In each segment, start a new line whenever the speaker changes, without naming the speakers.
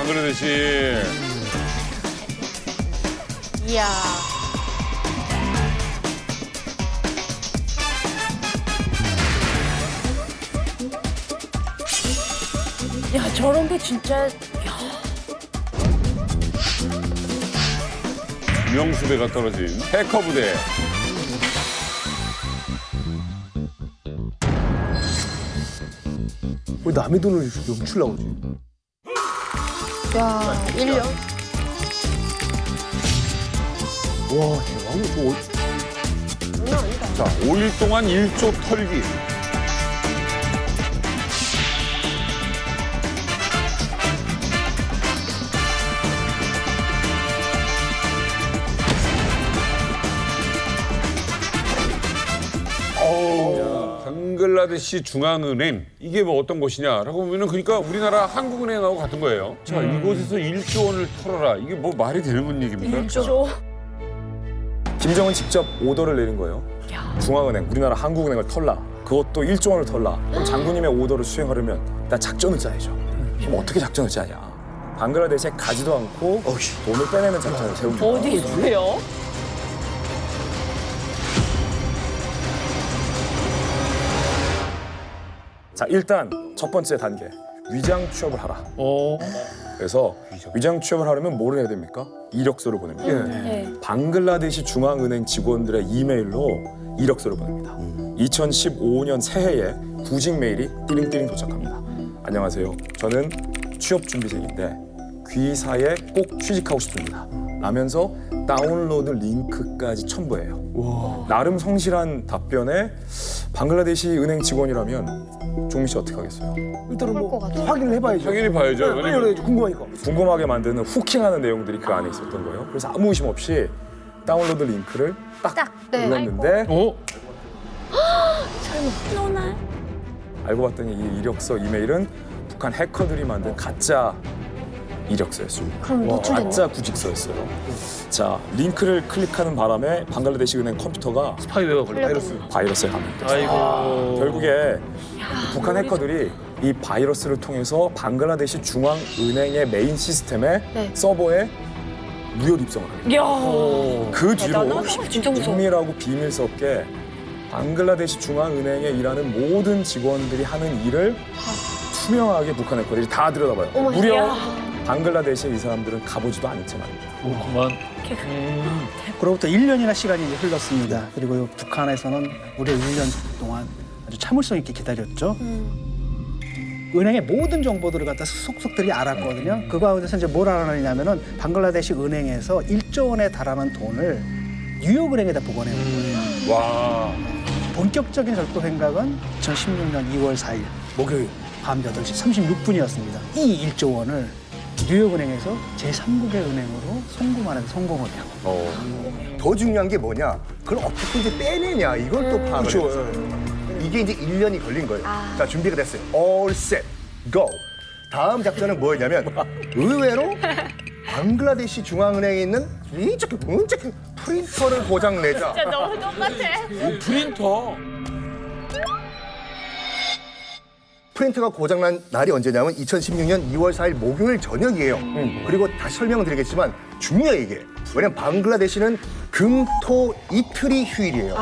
방글라데시.
이야. 야, 저런 게 진짜.
명수대가 떨어진 해커 부대.
왜 남의 돈을 이렇게 훔치려고 그러지?
야, 1년?
와, 대박이야. 저거
장난 아니다.
자, 5일 동안 1조 털기. 방글라데시 중앙은행 이게 뭐 어떤 곳이냐라고 보면은 그러니까 우리나라 한국은행하고 같은 거예요. 자, 이곳에서 1조 원을 털어라. 이게 뭐 말이 되는 얘기입니까?
1조.
김정은 직접 오더를 내린 거예요. 중앙은행, 우리나라 한국은행을 털라. 그것도 1조 원을 털라. 그럼 장군님의 오더를 수행하려면 나 작전을 짜야죠. 그럼 어떻게 작전을 짜냐. 방글라데시에 가지도 않고 돈을 빼내는 작전을 세웁니다.
어디서요?
자, 일단 첫 번째 단계. 위장 취업을 하라. 그래서 위장 취업을 하려면 뭘 해야 됩니까? 이력서를 보냅니다.
네.
방글라데시 중앙은행 직원들의 이메일로 이력서를 보냅니다. 2015년 새해에 구직 메일이 띠링띠링 도착합니다. 안녕하세요. 저는 취업 준비생인데 귀사에 꼭 취직하고 싶습니다. 라면서 다운로드 링크까지 첨부해요. 나름 성실한 답변에 방글라데시 은행 직원이라면 종민 씨 어떻게 하겠어요?
일단은
것
뭐
같아.
확인을 해봐야죠.
당연히 봐야죠.
네,
왜냐면
당연히 궁금하니까.
궁금하게 만드는 후킹하는 내용들이 그 안에 있었던 거예요. 그래서 아무 의심 없이 다운로드 링크를 딱
네.
눌렀는데
설마. 너나?
알고 봤더니 이 이력서 이메일은 북한 해커들이 만든 가짜 이력서였습니다.
그럼 노출됐네.
가짜 구직서였어요. 자, 링크를 클릭하는 바람에 방글라데시 은행 컴퓨터가
스파이웨어가 걸려.
바이러스에 감염됐어요.
아이고.
결국에 북한 해커들이 이 바이러스를 통해서 방글라데시 중앙은행의 메인 시스템에
네.
서버에 무혈 입성을 합니다.
이야.
그 뒤로
대단하다. 진짜 무서워.
은밀하고 비밀스럽게 방글라데시 중앙은행에 일하는 모든 직원들이 하는 일을 투명하게 북한 해커들이 다 들여다봐요.
어머,
무려
이야.
방글라데시에 이 사람들은 가보지도 않은 채 말입니다.
그만.
그로부터 1년이나 시간이 이제 흘렀습니다. 그리고 북한에서는 무려 1년 동안 아주 참을성 있게 기다렸죠. 은행의 모든 정보들을 갖다 속속들이 알았거든요. 그 가운데서 이제 뭘 알아내냐면은 방글라데시 은행에서 1조 원에 달하는 돈을 뉴욕은행에다 보관해 놓은 거예요.
와.
본격적인 절도 행각은 2016년 2월 4일 목요일 밤 8시 36분이었습니다. 이 1조 원을 뉴욕은행에서 제3국의 은행으로 송금하는 성공을 해요.
더 중요한 게 뭐냐? 그걸 어떻게 이제 빼내냐? 이걸 또 파악을 했어요. 이게 이제 1년이 걸린 거예요. 자, 준비가 됐어요. All set, go. 다음 작전은 뭐였냐면 의외로 방글라데시 중앙은행에 있는 이쪽 프린터를 고장 내자.
진짜 너무 똑같아.
프린터.
프린터가 고장난 날이 언제냐면 2016년 2월 4일 목요일 저녁이에요. 그리고 다시 설명을 드리겠지만 중요해 이게. 왜냐면 방글라데시는 금, 토, 이틀이 휴일이에요.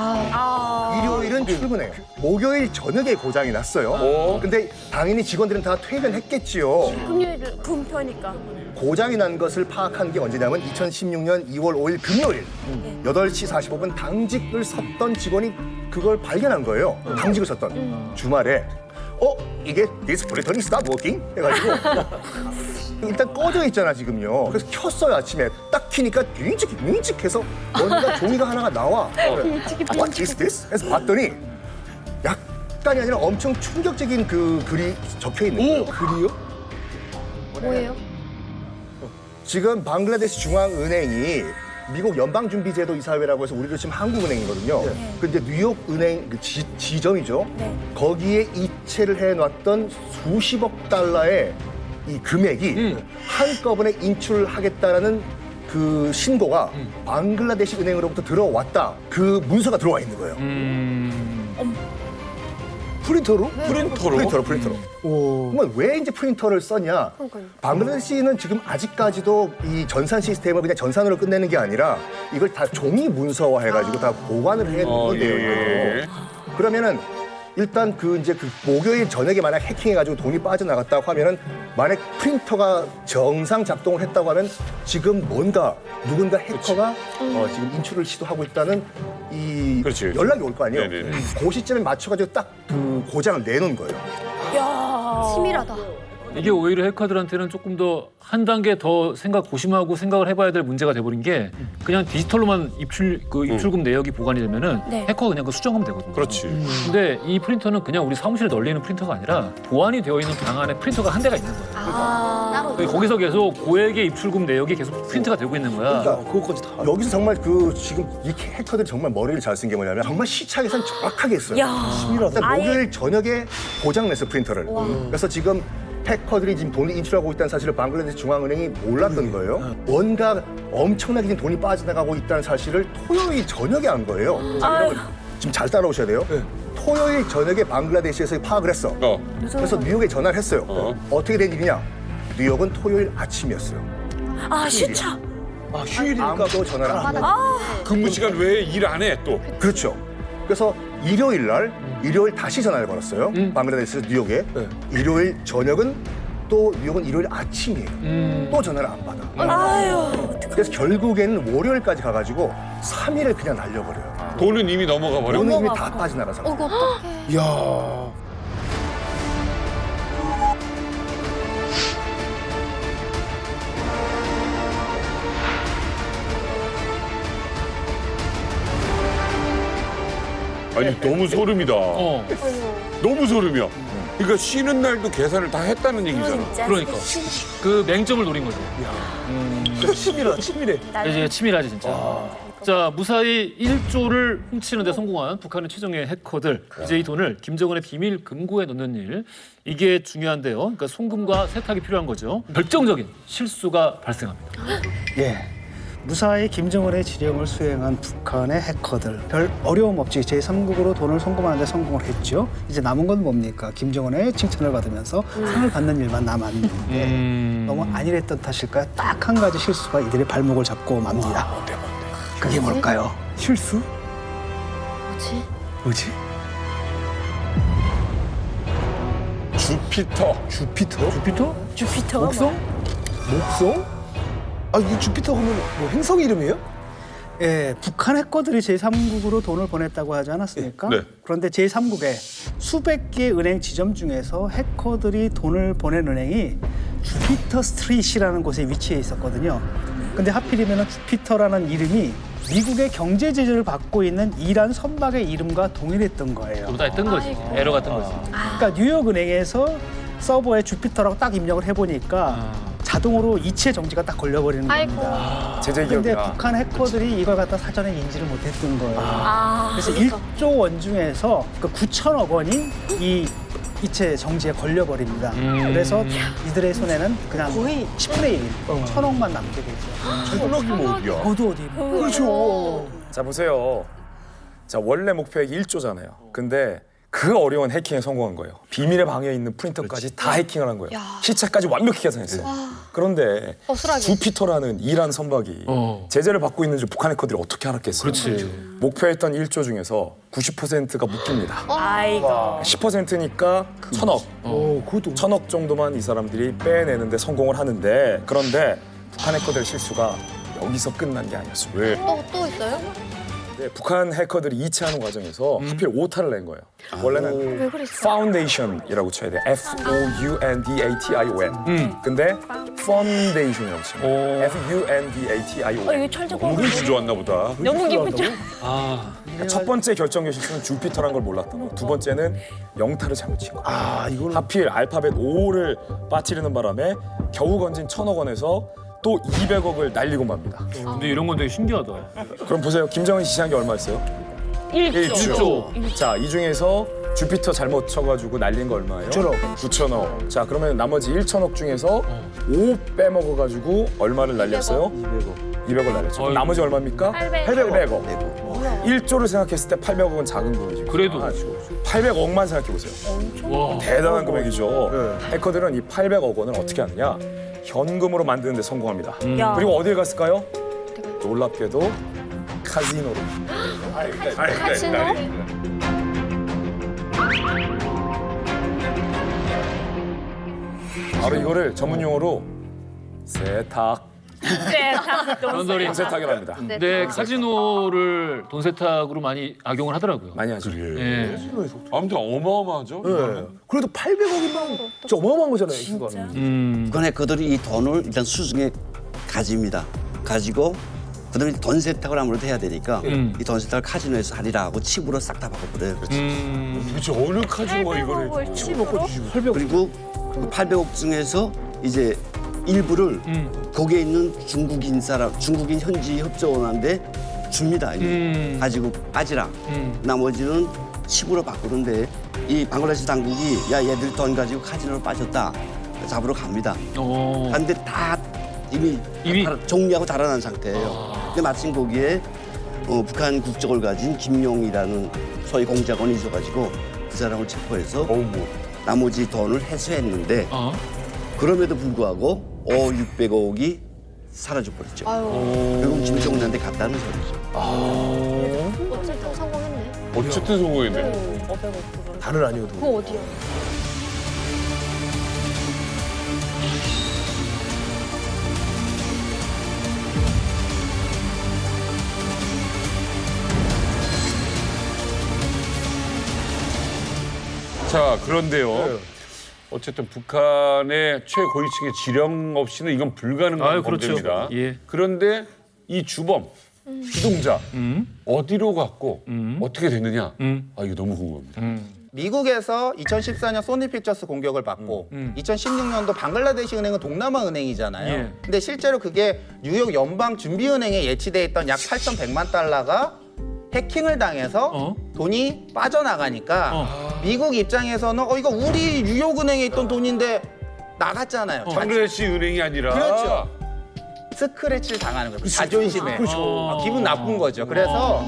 일요일은 출근해요. 목요일 저녁에 고장이 났어요. 근데 당연히 직원들은 다 퇴근했겠지요.
금요일 금표니까.
고장이 난 것을 파악한 게 언제냐면 2016년 2월 5일 금요일 8시 45분 당직을 섰던 직원이 그걸 발견한 거예요. 당직을 섰던 주말에 이게 this printer is not working 해가지고 일단 꺼져 있잖아 지금요. 그래서 켰어요 아침에 딱 키니까 윙직해서 뭔가 종이가 하나가 나와. What is this? 해서 봤더니 약간이 아니라 엄청 충격적인 그 글이 적혀 있는 거예요.
글이요?
뭐예요?
지금 방글라데시 중앙은행이 미국 연방준비제도 이사회라고 해서 우리도 지금 한국은행이거든요. 근데 뉴욕은행 그 지점이죠. 거기에 이체를 해놨던 수십억 달러의 이 금액이 한꺼번에 인출하겠다라는 그 신고가 방글라데시 은행으로부터 들어왔다. 그 문서가 들어와 있는 거예요.
프린터로?
프린터로. 그러면 왜 이제 프린터를 썼냐? 방글라데시는 지금 아직까지도 이 전산 시스템을 그냥 전산으로 끝내는 게 아니라 이걸 다 종이 문서화해가지고 다 보관을 해야 되는
예.
그러면은 일단 이제 목요일 저녁에 만약 해킹해가지고 돈이 빠져나갔다고 하면은 만약 프린터가 정상 작동을 했다고 하면 지금 누군가 해커가 지금 인출을 시도하고 있다는 이
그렇지.
연락이 올 거 아니에요.
네네네.
그 시점에 맞춰가지고 딱 그 고장을 내놓은 거예요.
치밀하다.
이게 오히려 해커들한테는 조금 더 한 단계 더 고심하고 생각을 해봐야 될 문제가 돼버린 게 그냥 디지털로만 입출금 내역이 보관이 되면은
네.
해커가 그냥 그 수정하면 되거든요.
그렇지.
근데 이 프린터는 그냥 우리 사무실에 널려 있는 프린터가 아니라 보안이 되어 있는 방 안에 프린터가 한 대가 있는 거예요.
따로.
거기서 계속 고액의 입출금 내역이 계속 프린트가 되고 있는 거야.
그것까지 다.
여기서 정말 지금 이 해커들이 정말 머리를 잘 쓴 게 뭐냐면 정말 시차 계산 정확하게 했어요. 일단 목요일 저녁에 고장 냈어 프린터를. 그래서 지금 해커들이 지금 돈을 인출하고 있다는 사실을 방글라데시 중앙은행이 몰랐던 거예요. 뭔가 엄청나게 지금 돈이 빠져나가고 있다는 사실을 토요일 저녁에 안 거예요. 지금 잘 따라오셔야 돼요. 토요일 저녁에 방글라데시에서 파악을 했어. 그래서 뉴욕에 전화를 했어요. 어떻게 된 일이냐? 뉴욕은 토요일 아침이었어요.
시차.
휴일이니까.
아무도 전화를 안 받아.
근무 시간 외에 일 안 해 또.
그렇죠. 그래서 일요일 다시 전화를 걸었어요. 방글라데시에서 뉴욕에. 일요일 저녁은 또 뉴욕은 일요일 아침이에요. 또 전화를 안 받아. 그래서 결국에는 월요일까지 가가지고 3일을 그냥 날려버려요.
돈은 이미 넘어가 버려.
돈은 이미 다 빠져나가서.
이거 어떡해.
야.
아니 너무 소름이다. 너무 소름이야. 그러니까 쉬는 날도 계산을 다 했다는 얘기잖아.
그러니까 그 맹점을 노린 거죠.
치밀해.
이제 치밀하지 진짜. 자, 무사히 1조를 훔치는 데 성공한 북한의 최정예 해커들. 이제 이 돈을 김정은의 비밀 금고에 넣는 일. 이게 중요한데요. 그러니까 송금과 세탁이 필요한 거죠. 결정적인 실수가 발생합니다.
예. 무사히 김정은의 지령을 수행한 북한의 해커들. 별 어려움 없이 제3국으로 돈을 송금하는 데 성공을 했죠. 이제 남은 건 뭡니까? 김정은의 칭찬을 받으면서 상을 받는 일만 남았는데 너무 안일했던 탓일까요? 딱 한 가지 실수가 이들의 발목을 잡고 맙니다. 그게 뭘까요?
실수? 뭐지?
주피터.
주피터.
목성? 아, 이 주피터 하면 뭐 행성 이름이에요?
예, 북한 해커들이 제3국으로 돈을 보냈다고 하지 않았습니까?
네.
그런데 제3국에 수백 개의 은행 지점 중에서 해커들이 돈을 보낸 은행이 주피터 스트리트라는 곳에 위치해 있었거든요. 근데 하필이면 주피터라는 이름이 미국의 경제 제재를 받고 있는 이란 선박의 이름과 동일했던 거예요.
그보다 뜬 거지. 에러가 뜬 거지.
그러니까 뉴욕 은행에서 서버에 주피터라고 딱 입력을 해보니까 자동으로 이체 정지가 딱 걸려버리는 겁니다.
제재
근데
기업이야.
북한 해커들이 이걸 갖다 사전에 인지를 못했던 거예요. 그래서 1조 원 중에서 그 9천억 원이 이 이체 정지에 걸려버립니다. 그래서 이들의 손에는 그냥
거의
10분의 1, 1,000억만 남게 되죠.
천억이 뭐 어디야?
거도 어디.
그렇죠.
자, 보세요. 자, 원래 목표액이 1조잖아요. 근데 그 어려운 해킹에 성공한 거예요. 비밀의 방에 있는 프린터까지 다 해킹을 한 거예요. 시차까지 완벽히 계산했어요. 그런데
어수라기.
주피터라는 이란 선박이 제재를 받고 있는 줄 북한 해커들이 어떻게 알았겠어요?
그렇지.
목표했던 1조 중에서 90%가 묶입니다.
아이고.
10%니까 1,000억.
그것도
1,000억 정도만 이 사람들이 빼내는데 성공을 하는데, 그런데 북한 해커들의 실수가 여기서 끝난 게 아니었습니다.
왜?
또 있어요?
네, 북한 해커들이 이체하는 과정에서 하필 오타를 낸 거예요. 원래는
왜 그랬어?
Foundation이라고 쳐야 돼요. F-O-U-N-D-A-T-I-O-N. 근데 Foundation이라고 치면 돼요. F-U-N-D-A-T-I-O-N.
이게 철저히
물이 좋았나 보다.
너무 깊었죠?
첫 번째 결정적 실수는 주피터란 걸 몰랐던 거. 두 번째는 영타를 잘못 친 거.
이걸
하필 알파벳 O를 빠뜨리는 바람에 겨우 건진 1,000억 원에서 또 200억을 날리고 맙니다.
근데 이런 건 되게 신기하다.
그럼 보세요. 김정은이 지시한 게 얼마였어요? 1조. 자, 이 중에서 주피터 잘못 쳐가지고 날린 거 얼마예요? 9천억. 자, 그러면 나머지 1천억 중에서 5 빼먹어가지고 얼마를 날렸어요? 200억. 200을 날렸죠. 그럼 나머지 얼마입니까?
800억.
800억. 1조를 생각했을 때 800억은 작은 돈이죠.
그래도
800억만 생각해 보세요.
와.
대단한 금액이죠. 해커들은 이 800억 원을 어떻게 하느냐? 현금으로 만드는 데 성공합니다.
야.
그리고 어디에 갔을까요? 놀랍게도 카지노로.
카지노?
바로 이거를 전문 용어로 세탁,
그런 소리.
돈 세탁이라고 합니다.
네, 카지노를 돈 세탁으로 많이 악용을 하더라고요.
많이 하죠.
예.
아무튼 어마어마하죠.
네. 그래도 800억이면 진짜 어마어마한 거잖아요. 이거는.
북한 해커들이 이 돈을 일단 수중에 가집니다. 가지고 그다음에 돈 세탁을 아무래도 해야 되니까 이 돈 세탁을 카지노에서 하리라 하고 칩으로 싹 다 바꿔버려요.
도대체 어느 카지노가 이거를
800억을 칩으로?
그리고 그 800억 중에서 이제 일부를 거기에 있는 중국인 현지 협조원한테 줍니다. 이제. 가지고 빠지라. 나머지는 칩으로 바꾸는데 이 방글라데시 당국이 야 얘들 돈 가지고 카지노로 빠졌다. 잡으러 갑니다. 근데 다 이미 정리하고 달아난 상태예요. 근데 마침 거기에 북한 국적을 가진 김용이라는 소위 공작원이 있어가지고 그 사람을 체포해서 나머지 돈을 회수했는데 그럼에도 불구하고 600억이 사라져 버렸죠. 결국 김정은한테 갔다는 소리죠.
어쨌든 성공했네.
어쨌든 성공했네.
500억.
다는 아니어도.
그거 어디야?
자, 그런데요. 어쨌든 북한의 최고위층의 지령 없이는 이건 불가능한
그렇죠.
범죄입니다.
예.
그런데 이 주범, 주동자 어디로 갔고 어떻게 됐느냐? 이거 너무 궁금합니다.
미국에서 2014년 소니픽처스 공격을 받고 2016년도 방글라데시 은행은 동남아 은행이잖아요.
예.
근데 실제로 그게 뉴욕 연방준비은행에 예치돼 있던 약 8,100만 달러가 해킹을 당해서 돈이 빠져나가니까 미국 입장에서는 이거 우리 뉴욕은행에 있던 돈인데 나갔잖아요.
방글라데시 은행이 아니라
그렇죠. 스크래치를 당하는 거예요. 자존심에. 기분 나쁜 거죠. 그래서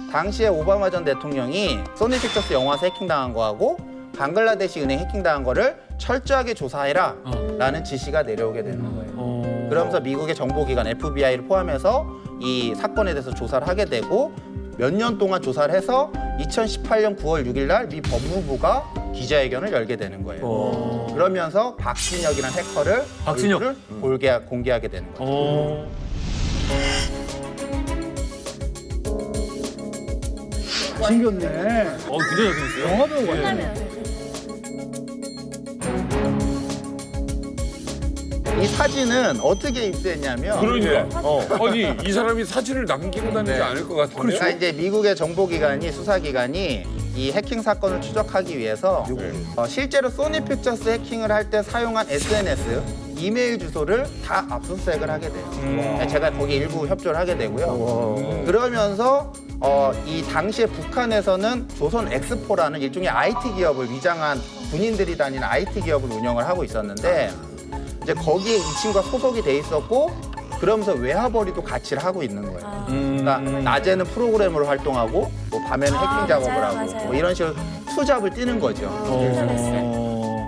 당시에 오바마 전 대통령이 소니픽처스 영화사 해킹당한 거하고 방글라데시 은행 해킹당한 거를 철저하게 조사해라 라는 지시가 내려오게 되는 거예요. 그러면서 미국의 정보기관 FBI를 포함해서 이 사건에 대해서 조사를 하게 되고 몇 년 동안 조사를 해서 2018년 9월 6일 날 미 법무부가 기자회견을 열게 되는 거예요. 그러면서 박진혁이라는 해커를
박진혁.
얼굴을 공개하게 되는 거죠.
생겼네.
굉장히 잘생겼어요.
영화배우 같아.
이 사진은 어떻게 입수했냐면
그러니까 아니 이 사람이 사진을 남기고 다니지 않을 것 같은데.
그러니까 이제 미국의 정보기관이 수사기관이 이 해킹 사건을 추적하기 위해서 실제로 소니픽처스 해킹을 할 때 사용한 SNS, 이메일 주소를 다 압수수색을 하게 돼요. 제가 거기 일부 협조를 하게 되고요. 그러면서 이 당시에 북한에서는 조선 엑스포라는 일종의 IT 기업을 위장한 군인들이 다니는 IT 기업을 운영을 하고 있었는데 이제 거기에 이 친구가 소속이 돼 있었고 그러면서 외화벌이도 같이 하고 있는 거예요. 그러니까 낮에는 프로그래머로 활동하고 뭐 밤에는 해킹 작업을 하고
맞아요.
뭐 이런 식으로 투잡을 뛰는 거죠.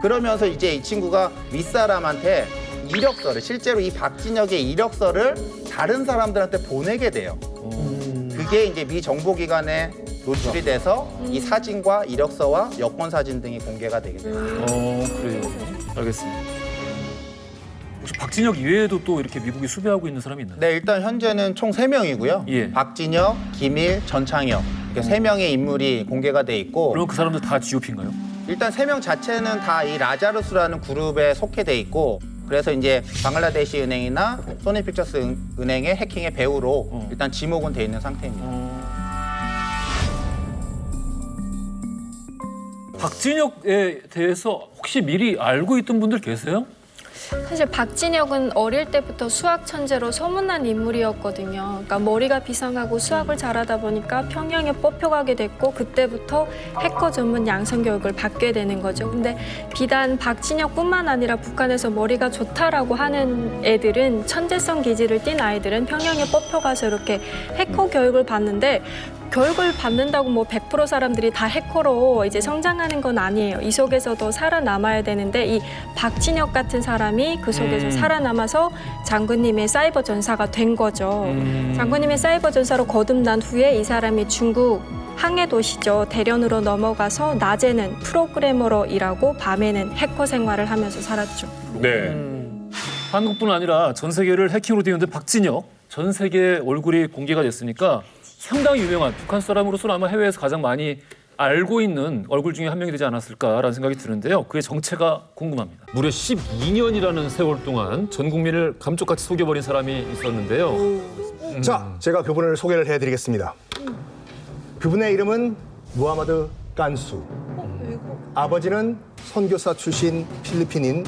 그러면서 이제 이 친구가 윗사람한테 이력서를 실제로 이 박진혁의 이력서를 다른 사람들한테 보내게 돼요. 그게 이제 미 정보기관에 노출이 돼서 이 사진과 이력서와 여권 사진 등이 공개가 되게 돼요.
그래요. 알겠습니다. 혹시 박진혁 이외에도 또 이렇게 미국이 수배하고 있는 사람이 있나요?
네, 일단 현재는 총 3명이고요.
예.
박진혁, 김일, 전창혁 이렇게 3명의 인물이 공개가 돼 있고
그럼 그 사람들 다 GOP인가요?
일단 3명 자체는 다 이 라자루스라는 그룹에 속해 돼 있고 그래서 이제 방글라데시 은행이나 소니픽처스 은행의 해킹의 배후로 일단 지목은 돼 있는 상태입니다.
박진혁에 대해서 혹시 미리 알고 있던 분들 계세요?
사실 박진혁은 어릴 때부터 수학 천재로 소문난 인물이었거든요. 그러니까 머리가 비상하고 수학을 잘하다 보니까 평양에 뽑혀가게 됐고 그때부터 해커 전문 양성 교육을 받게 되는 거죠. 근데 비단 박진혁뿐만 아니라 북한에서 머리가 좋다라고 하는 애들은 천재성 기질을 띤 아이들은 평양에 뽑혀가서 이렇게 해커 교육을 받는데 교육을 받는다고 뭐 100% 사람들이 다 해커로 이제 성장하는 건 아니에요. 이 속에서도 살아남아야 되는데 이 박진혁 같은 사람이 그 속에서 살아남아서 장군님의 사이버 전사가 된 거죠. 장군님의 사이버 전사로 거듭난 후에 이 사람이 중국 항해 도시죠. 대련으로 넘어가서 낮에는 프로그래머로 일하고 밤에는 해커 생활을 하면서 살았죠.
네.
한국뿐 아니라 전 세계를 해킹으로 뒤흔든 박진혁. 전 세계 얼굴이 공개가 됐으니까 상당히 유명한 북한 사람으로서는 아마 해외에서 가장 많이 알고 있는 얼굴 중에 한 명이 되지 않았을까라는 생각이 드는데요. 그의 정체가 궁금합니다. 무려 12년이라는 세월 동안 전 국민을 감쪽같이 속여버린 사람이 있었는데요.
자, 제가 그분을 소개를 해드리겠습니다. 그분의 이름은 무하마드 깐수. 아버지는 선교사 출신 필리핀인,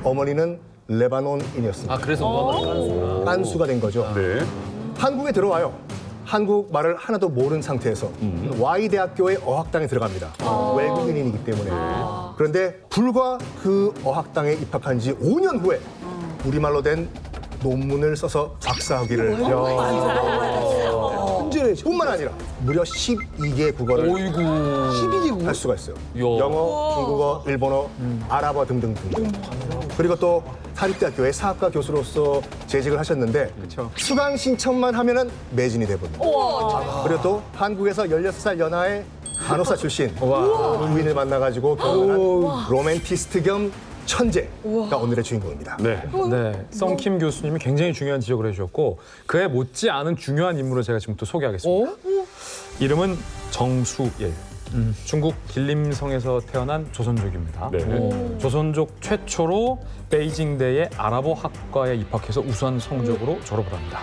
어머니는 레바논인이었습니다.
아, 그래서 뭐
깐수가 된 거죠.
네.
한국에 들어와요. 한국말을 하나도 모르는 상태에서 Y대학교의 어학당에 들어갑니다. 외국인이기 때문에. 그런데 불과 그 어학당에 입학한 지 5년 후에 우리말로 된 논문을 써서 박사학위를 뿐만 아니라 무려 12개 국어를 12개 할 수가 있어요. 영어, 중국어, 일본어, 아랍어 등등등. 그리고 또 사립대학교의 사학과 교수로서 재직을 하셨는데 수강 신청만 하면은 매진이 돼버립니다. 그리고 또 한국에서 16살 연하의 간호사 출신 부인을 만나가지고 결혼한 로맨티스트 겸 천재가 오늘의 주인공입니다.
네.
네, 썬킴 교수님이 굉장히 중요한 지적을 해주셨고 그에 못지않은 중요한 인물을 제가 지금 또 소개하겠습니다. 이름은 정수일. 중국 길림성에서 태어난 조선족입니다.
네.
조선족 최초로 베이징대의 아랍어 학과에 입학해서 우수한 성적으로 졸업을 합니다.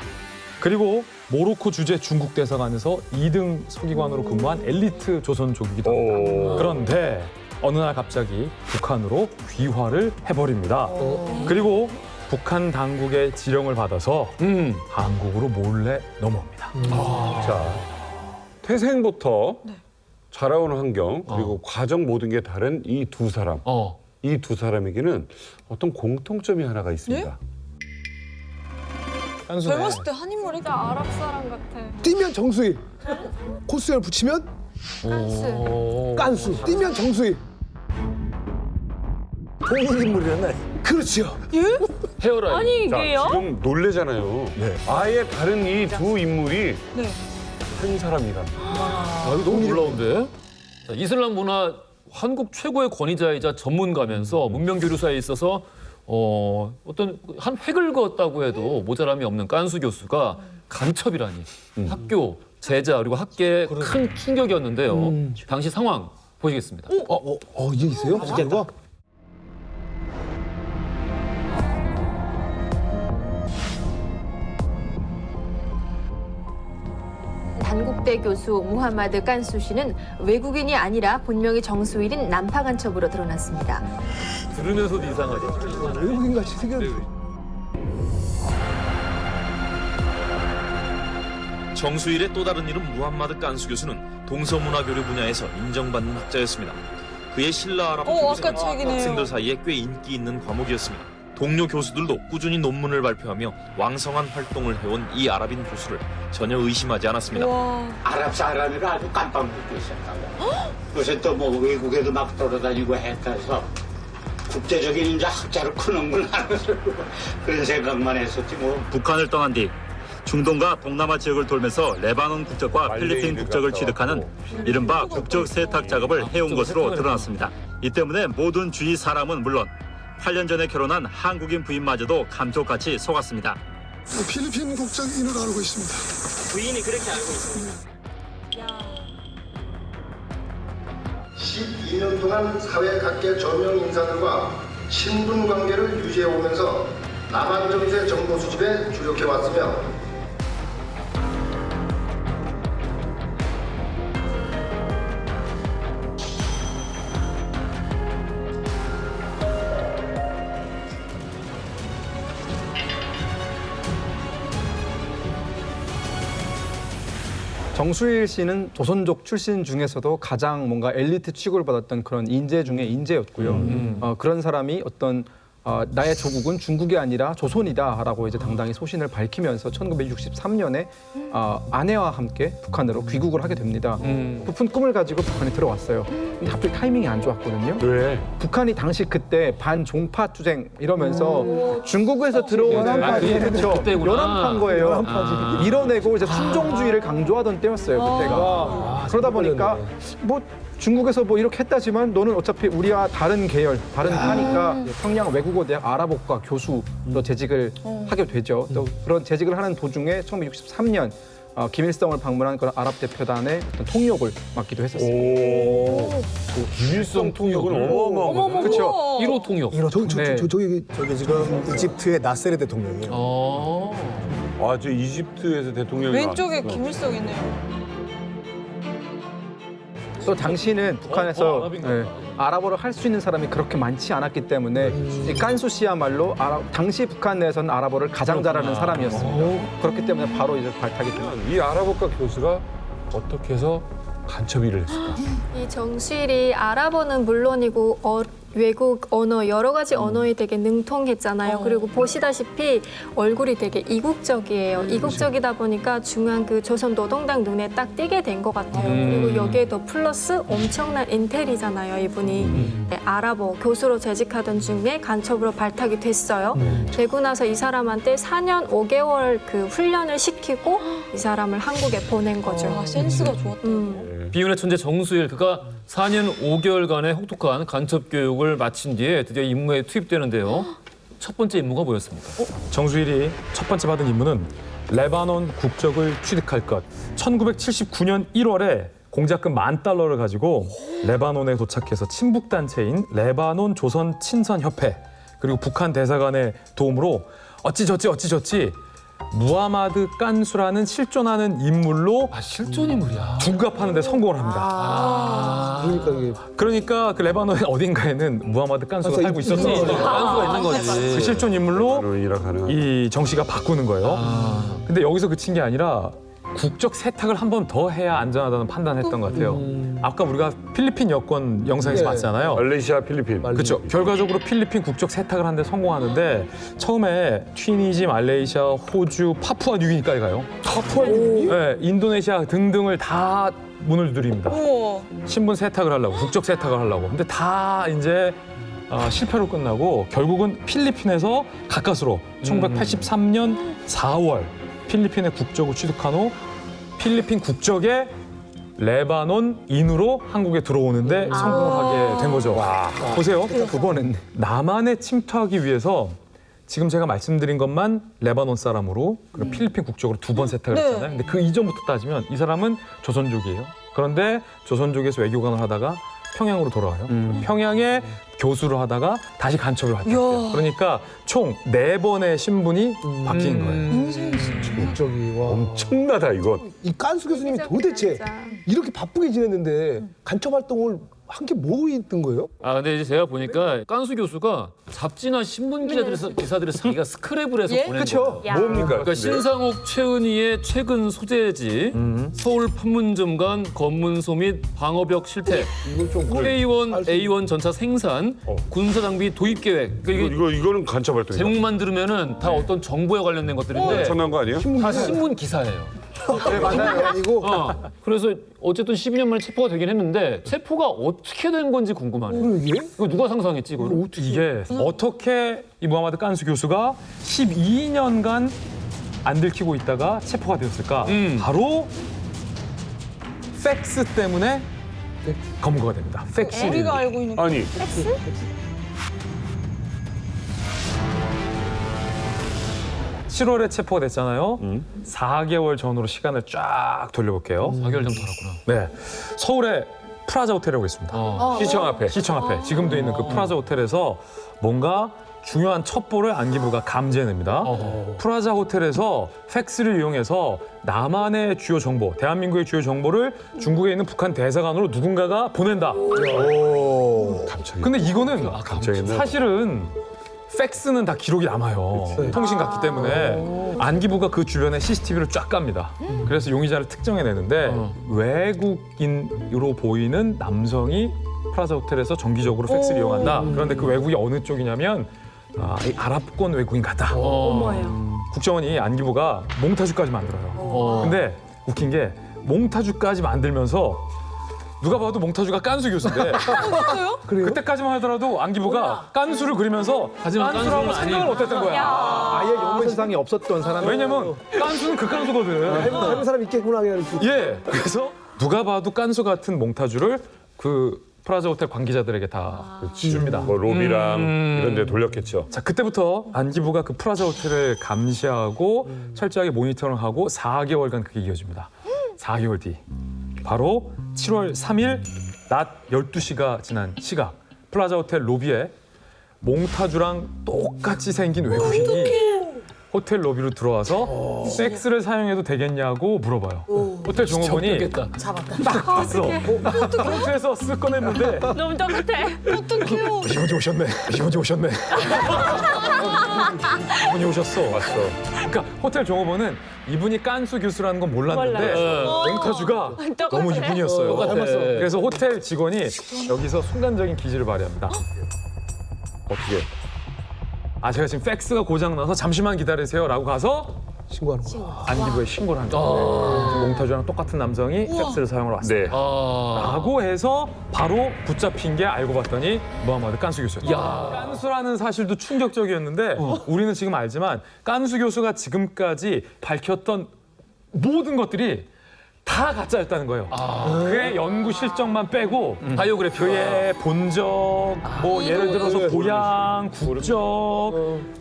그리고 모로코 주재 중국 대사관에서 2등 서기관으로 근무한 엘리트 조선족이기도 합니다. 그런데 어느 날 갑자기 북한으로 귀화를 해버립니다. 그리고 북한 당국의 지령을 받아서 한국으로 몰래 넘어옵니다.
자, 태생부터 자라온 환경 그리고 과정 모든 게 다른 이 두 사람. 이 두 사람에게는 어떤 공통점이 하나가 있습니다.
깐수네.
때 한인물이다. 아랍 사람 같아.
뛰면 정수일. 코스열 붙이면 깐수. 뛰면 정수일.
동물인물이었나요?
그렇죠.
헤어라인.
아니
자,
이게요?
지금 놀래잖아요. 아예 다른 이 두 인물이 한 사람이랍니다.
아, 이거 너무 놀라운데? 자, 이슬람 문화 한국 최고의 권위자이자 전문가면서 문명 교류사에 있어서 어떤 한 획을 그었다고 해도 모자람이 없는 깐수 교수가 간첩이라니 학교, 제자 그리고 학계에 큰 충격이었는데요. 당시 상황 보시겠습니다.
이게 있어요? 진짜가?
단국대 교수 무하마드 깐수 씨는 외국인이 아니라 본명이 정수일인 남파 간첩으로 드러났습니다.
들으면서도 이상하죠.
외국인 같이 생겼는데.
정수일의 또 다른 이름 무함마드 깐수 교수는 동서문화교류 분야에서 인정받는 학자였습니다. 그의 신라 아랍어 교수는 학생들 사이에 꽤 인기 있는 과목이었습니다. 동료 교수들도 꾸준히 논문을 발표하며 왕성한 활동을 해온 이 아랍인 교수를 전혀 의심하지 않았습니다.
아랍 사람이라 아주 깜빡 믿고 있었다고. 요새 또 뭐 외국에도 막 돌아다니고 했다서 국제적인 이제 학자로 크는구나 그런 생각만 했었지 뭐.
북한을 떠난 뒤 중동과 동남아 지역을 돌면서 레바논 국적과 필리핀 국적을 취득하는 이른바 국적 세탁 작업을 해온 것으로 드러났습니다. 이 때문에 모든 주위 사람은 물론 8년 전에 결혼한 한국인 부인마저도 감쪽같이 속았습니다.
필리핀 국적인으로 알고 있습니다.
부인이 그렇게 알고 있습니다.
12년 동안 사회 각계 저명 인사들과 친분 관계를 유지해 오면서 남한 정세 정보 수집에 주력해 왔으며
정수일 씨는 조선족 출신 중에서도 가장 뭔가 엘리트 취급을 받았던 그런 인재 중에 인재였고요. 그런 사람이 어떤
나의 조국은 중국이 아니라 조선이다라고 이제 당당히 소신을 밝히면서 1963년에 아내와 함께 북한으로 귀국을 하게 됩니다. 높은 꿈을 가지고 북한에 들어왔어요. 근데 하필 타이밍이 안 좋았거든요.
왜?
북한이 당시 그때 반종파 투쟁 이러면서 중국에서 들어온 그렇죠. 연합한 거예요. 밀어내고 이제 순종주의를 강조하던 때였어요. 그때가. 그러다 보니까 뭐 중국에서 뭐 이렇게 했다지만 너는 어차피 우리와 다른 계열, 다른 파니까 평양 외국어대학 아랍어과 교수로 재직을 하게 되죠. 또 그런 재직을 하는 도중에 1963년 김일성을 방문한 그런 아랍 대표단의 어떤 통역을 맡기도 했었어요.
김일성 통역은 어마어마한 거죠.
그렇죠. 1호 통역.
저기 지금 이집트의 나세르 대통령이에요.
저 이집트에서 대통령이
왼쪽에
나왔어.
김일성이네요.
또 당시는 북한에서 아랍어를 할 수 있는 사람이 그렇게 많지 않았기 때문에 이 깐수 씨야말로 당시 북한 내에서는 아랍어를 가장 잘하는 사람이었습니다. 그렇기 때문에 바로 이제 발탁이 됩니다.
이 아랍어과 교수가 어떻게 해서 간첩 일을 했을까?
이 정수일이 아랍어는 물론이고 외국 언어, 여러 가지 언어에 되게 능통했잖아요. 그리고 보시다시피 얼굴이 되게 이국적이에요. 이국적이다 보니까 중앙 그 조선 노동당 눈에 딱 띄게 된 것 같아요. 그리고 여기에 더 플러스 엄청난 인텔이잖아요, 이분이. 아랍어 교수로 재직하던 중에 간첩으로 발탁이 됐어요. 되고 나서 이 사람한테 4년 5개월 그 훈련을 시키고 이 사람을 한국에 보낸 거죠.
센스가 좋았다.
비운의 천재 정수일 그가 4년 5개월간의 혹독한 간첩 교육을 마친 뒤에 드디어 임무에 투입되는데요. 첫 번째 임무가 뭐였습니까?
정수일이 첫 번째 받은 임무는 레바논 국적을 취득할 것. 1979년 1월에 공작금 $10,000를 가지고 레바논에 도착해서 친북단체인 레바논 조선 친선협회 그리고 북한 대사관의 도움으로 어찌저찌 무하마드 깐수라는 실존하는 인물로
실존 인물이야.
중갑하는 데 성공을 합니다. 그러니까 그 레바논 어딘가에는 무하마드 깐수가 살고 있었지.
깐수가 있는 거지.
그 실존 인물로 이 정 씨가 바꾸는 거예요. 근데 여기서 그친 게 아니라 국적 세탁을 한 번 더 해야 안전하다는 판단했던 것 같아요. 아까 우리가 필리핀 여권 영상에서 봤잖아요.
말레이시아, 필리핀.
그렇죠. 결과적으로 필리핀 국적 세탁을 하는데 성공하는데 처음에 튀니지, 말레이시아, 호주, 파푸아 뉴기니까지 가요.
파푸아 뉴기니?
네, 인도네시아 등등을 다 문을 두드립니다.
우와.
신분 세탁을 하려고, 국적 세탁을 하려고. 근데 다 이제 실패로 끝나고 결국은 필리핀에서 가까스로 1983년 4월 필리핀의 국적을 취득한 후 필리핀 국적의 레바논인으로 한국에 들어오는데 성공하게 된 거죠. 보세요. 두 번 했네. 남한에 침투하기 위해서 지금 제가 말씀드린 것만 레바논 사람으로 그리고 필리핀 국적으로 2번 세탁을 했잖아요. 근데 그 이전부터 따지면 이 사람은 조선족이에요. 그런데 조선족에서 외교관을 하다가 평양으로 돌아와요. 평양에 교수를 하다가 다시 간첩을 발탁해요. 그러니까 총 4번의 신분이 바뀐 거예요.
국적이 와.
엄청나다 이건.
이 깐수 교수님이 도대체 이렇게 바쁘게 지냈는데 간첩 활동을 한 게 뭐 있던 거예요?
근데 이제 제가 보니까 깐수 교수가 잡지나 신문 기사들을 자기가 스크랩을 해서 보낸 거예요.
뭡니까?
그러니까 신상옥, 최은희의 최근 소재지 서울 판문점 검문소 및 방어벽 실태, K1A1 전차 생산, 군사 장비 도입 계획.
이거는 간첩 활동이야.
제목만 들으면은 다 어떤 정보에 관련된 것들인데
엄청난 거 아니에요?
다 신문 기사예요.
네, 맞아요. 아니고.
그래서 어쨌든 12년 만에 체포가 되긴 했는데 체포가 어떻게 된 건지 궁금하네요. 이거 누가 상상했지 이거?
이게 어떻게 이 무하마드 깐수 교수가 12년간 안 들키고 있다가 체포가 되었을까? 바로 팩스 때문에 검거가 됩니다. 팩스.
우리가 알고 있는
아니.
팩스?
7월에 체포가 됐잖아요. 4개월 전으로 시간을 쫙 돌려볼게요.
4개월 전부터 알았구나.
네, 서울에 프라자 호텔이라고 있습니다.
시청 앞에.
시청 앞에 지금도 있는 그 프라자 호텔에서 뭔가 중요한 첩보를 안기부가 감지해냅니다. 프라자 호텔에서 팩스를 이용해서 남한의 주요 정보, 대한민국의 주요 정보를 중국에 있는 북한 대사관으로 누군가가 보낸다.
깜짝이야.
근데 이거는
깜짝이네.
사실은 팩스는 다 기록이 남아요. 통신 같기 때문에 안기부가 그 주변에 CCTV를 쫙 깝니다. 그래서 용의자를 특정해내는데 외국인으로 보이는 남성이 프라자 호텔에서 정기적으로 팩스를 이용한다. 그런데 그 외국이 어느 쪽이냐면 이 아랍권 외국인 같다.
어머예요.
국정원이 안기부가 몽타주까지 만들어요. 근데 웃긴 게 몽타주까지 만들면서 누가 봐도 몽타주가 깐수 교수인데 그때까지만 하더라도 안기부가 깐수를 그리면서
하지만
깐수라고
깐수는
생각을
아니에요.
못했던 거야.
아예 연관성이 없었던 사람.
왜냐면 깐수는 그 깐수거든.
해본 사람 있겠구나 그냥 이렇게.
예. 그래서 누가 봐도 깐수 같은 몽타주를 그 프라자 호텔 관계자들에게 다 줍니다.
뭐 로비랑 이런 데 돌렸겠죠.
자, 그때부터 안기부가 그 프라자 호텔을 감시하고 철저하게 모니터링하고 4개월간 그게 이어집니다. 4개월 뒤 바로 7월 3일 낮 12시가 지난 시각 플라자 호텔 로비에 몽타주랑 똑같이 생긴 외국인이 호텔 로비로 들어와서 섹스를 사용해도 되겠냐고 물어봐요. 호텔 종업원이 딱 봤어. 프론트에서 쓱 꺼냈는데
너무 똑같아. 어떡해요.
이분이 오셨네. 이분이 오셨네. 이분이 오셨어. 왔어. 그러니까 호텔 종업원은 이분이 깐수 교수라는 건 몰랐는데 몽타주가 너무 이분이었어요. 그래서 호텔 직원이 여기서 순간적인 기지를 발휘합니다. 어떻게? 제가 지금 팩스가 고장나서 잠시만 기다리세요라고 가서
신고하는 거야.
안기부에 신고를 한 거예요. 몽타주랑 똑같은 남성이 팩스를 사용하러 왔어요. 라고 해서 바로 붙잡힌 게 알고 봤더니 무하마드 깐수 교수였죠. 깐수라는 사실도 충격적이었는데 우리는 지금 알지만 깐수 교수가 지금까지 밝혔던 모든 것들이 다 가짜였다는 거예요. 그의 연구 실적만 빼고
바이오그래피
그의 본적, 뭐 예를 들어서 고향, 국적,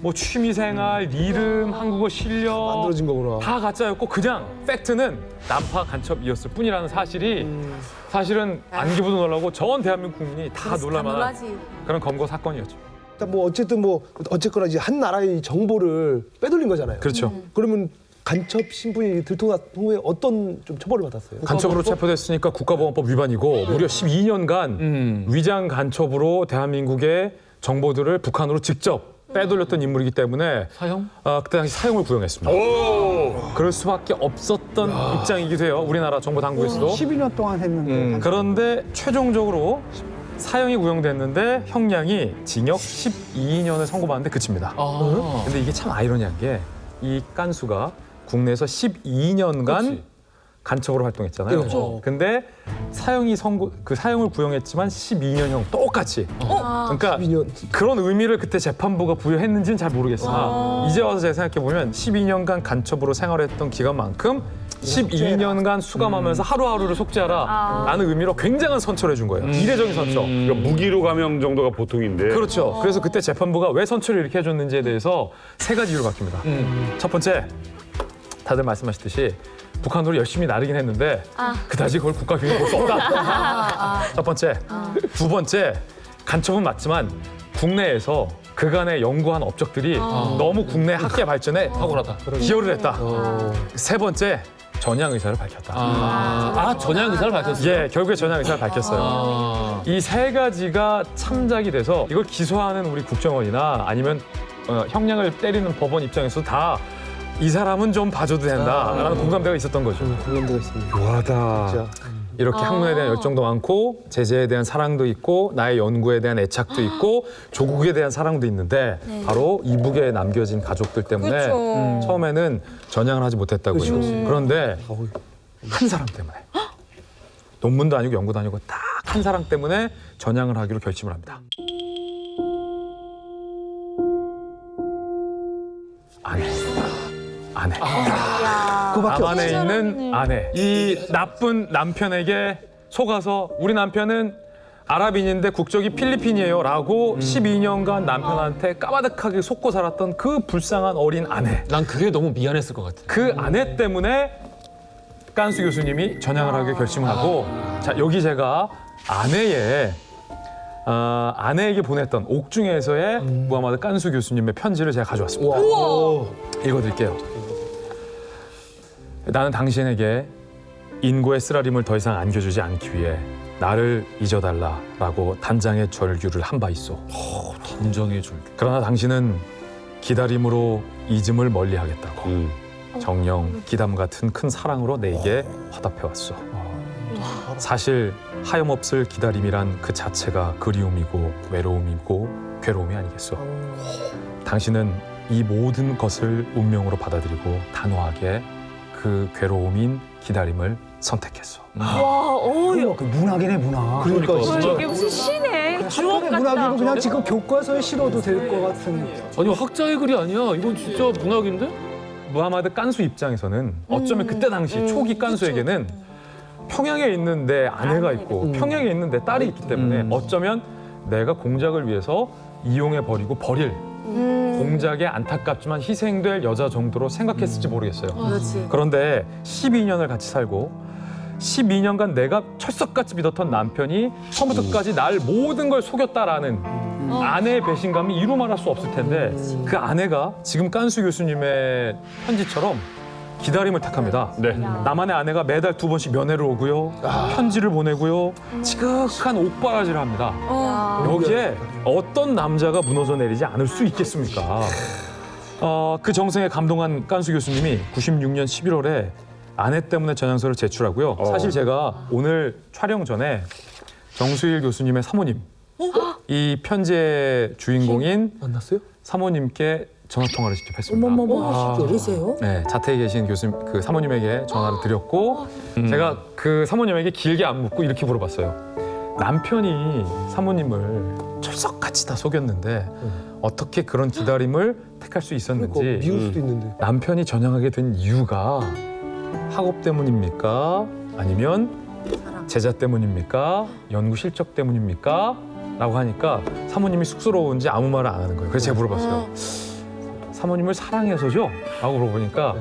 뭐 취미생활, 이름, 한국어 실력
만들어진 거구나.
다 가짜였고 그냥 팩트는 난파 간첩이었을 뿐이라는 사실이 사실은 안기부도 놀라고 전 대한민국 국민이 다 놀랄만한 그런 검거 사건이었죠.
일단 뭐 어쨌거나 이제 한 나라의 정보를 빼돌린 거잖아요.
그렇죠.
그러면 간첩 신분이 들통난 후에 어떤 좀 처벌을 받았어요?
간첩으로 체포됐으니까 국가보안법 위반이고 무려 12년간 위장 간첩으로 대한민국의 정보들을 북한으로 직접 빼돌렸던 인물이기 때문에
사형?
그때 당시 사형을 구형했습니다. 그럴 수밖에 없었던 입장이기도 해요. 우리나라 정보 당국에서도.
12년 동안 했는데
그런데 최종적으로 사형이 구형됐는데 형량이 징역 12년을 선고받는데 그칩니다. 근데 이게 참 아이러니한 게 이 깐수가 국내에서 12년간 간첩으로 활동했잖아요.
그렇죠.
근데 사형을 구형했지만 12년형 똑같이. 그러니까
12년.
그런 의미를 그때 재판부가 부여했는지는 잘 모르겠으나 이제 와서 제가 생각해 보면 12년간 간첩으로 생활했던 기간만큼 12년간 수감하면서 하루하루를 속죄하라 라는 의미로 굉장한 선처를 해준 거예요. 이례적인 선처.
그러니까 무기로 감형 정도가 보통인데.
그렇죠. 그래서 그때 재판부가 왜 선처를 이렇게 해줬는지에 대해서 세 가지 이유로 바뀝니다. 첫 번째, 다들 말씀하셨듯이 북한으로 열심히 나르긴 했는데 그다지 그걸 국가 기밀로 볼 수 없다. 첫 번째. 두 번째, 간첩은 맞지만 국내에서 그간의 연구한 업적들이 너무 국내 학계 발전에 탁월하다. 기여를 했다. 세 번째, 전향 의사를 밝혔다.
전향 의사를 밝혔어요?
예, 결국에 전향 의사를 밝혔어요. 이 세 가지가 참작이 돼서 이걸 기소하는 우리 국정원이나 아니면 형량을 때리는 법원 입장에서 다 이 사람은 좀 봐줘도 된다라는 공감대가 있었던 거죠.
공감대가 있습니다.
묘하다.
진짜.
이렇게 학문에 대한 열정도 많고 제재에 대한 사랑도 있고 나의 연구에 대한 애착도 있고 조국에 대한 사랑도 있는데 바로 이북에 남겨진 가족들 때문에 처음에는 전향을 하지 못했다고요. 그런데 한 사람 때문에 논문도 아니고 연구도 아니고 딱 한 사람 때문에 전향을 하기로 결심을 합니다. 아내. 남한에 있는 아내. 이 나쁜 남편에게 속아서 우리 남편은 아랍인인데 국적이 필리핀이에요 라고 12년간 남편한테 까마득하게 속고 살았던 그 불쌍한 어린 아내.
난 그게 너무 미안했을 것 같아.
그 아내 때문에 깐수 교수님이 전향을 하기로 결심을 하고 자 여기 제가 아내에게 보냈던 옥중에서의 무하마드 깐수 교수님의 편지를 제가 가져왔습니다. 읽어드릴게요. 나는 당신에게 인고의 쓰라림을 더 이상 안겨주지 않기 위해 나를 잊어달라라고 단장의 절규를 한 바 있소.
단장의 절규.
그러나 당신은 기다림으로 잊음을 멀리하겠다고 정령 기담 같은 큰 사랑으로 내게 화답해왔소. 사실 하염없을 기다림이란 그 자체가 그리움이고 외로움이고 괴로움이 아니겠소. 당신은 이 모든 것을 운명으로 받아들이고 단호하게 그 괴로움인 기다림을 선택했어.
그 문학이네 문학.
그러니까
이게 무슨 시네. 주옥
학교의
같다.
문학이고 그냥 지금 교과서에 실어도 될 것 같은.
아니 학자의 글이 아니야. 이건 진짜 문학인데?
무하마드 깐수 입장에서는 어쩌면 그때 당시 초기 깐수에게는 평양에 있는 내 아내가 있고 평양에 있는 내 딸이 있기 때문에 어쩌면 내가 공작을 위해서 이용해 버리고 버릴 공작에 안타깝지만 희생될 여자 정도로 생각했을지 모르겠어요. 그런데 12년을 같이 살고 12년간 내가 철석같이 믿었던 남편이 처음부터 끝까지 날 모든 걸 속였다라는 아내의 배신감이 이루 말할 수 없을 텐데 그 아내가 지금 깐수 교수님의 편지처럼 기다림을 택합니다. 나만의 아내가 매달 2번씩 면회를 오고요. 편지를 보내고요. 지극한 옥바라지를 합니다. 여기에 어떤 남자가 무너져 내리지 않을 수 있겠습니까? 그 정성에 감동한 깐수 교수님이 96년 11월에 아내 때문에 전향서를 제출하고요. 사실 제가 오늘 촬영 전에 정수일 교수님의 사모님, 이 편지의 주인공인
만났어요?
사모님께 전화 통화를 직접 했습니다.
진짜이세요?
네, 자택에 계신 교수님 그 사모님에게 전화를 드렸고 제가 그 사모님에게 길게 안 묻고 이렇게 물어봤어요. 남편이 사모님을 철석같이 다 속였는데 어떻게 그런 기다림을 택할 수 있었는지
미울 수도 있는데.
남편이 전향하게 된 이유가 학업 때문입니까? 아니면 제자 때문입니까? 연구 실적 때문입니까? 라고 하니까 사모님이 쑥스러운지 아무 말을 안 하는 거예요. 그래서 제가 물어봤어요. 사모님을 사랑해서죠? 라고 물어보니까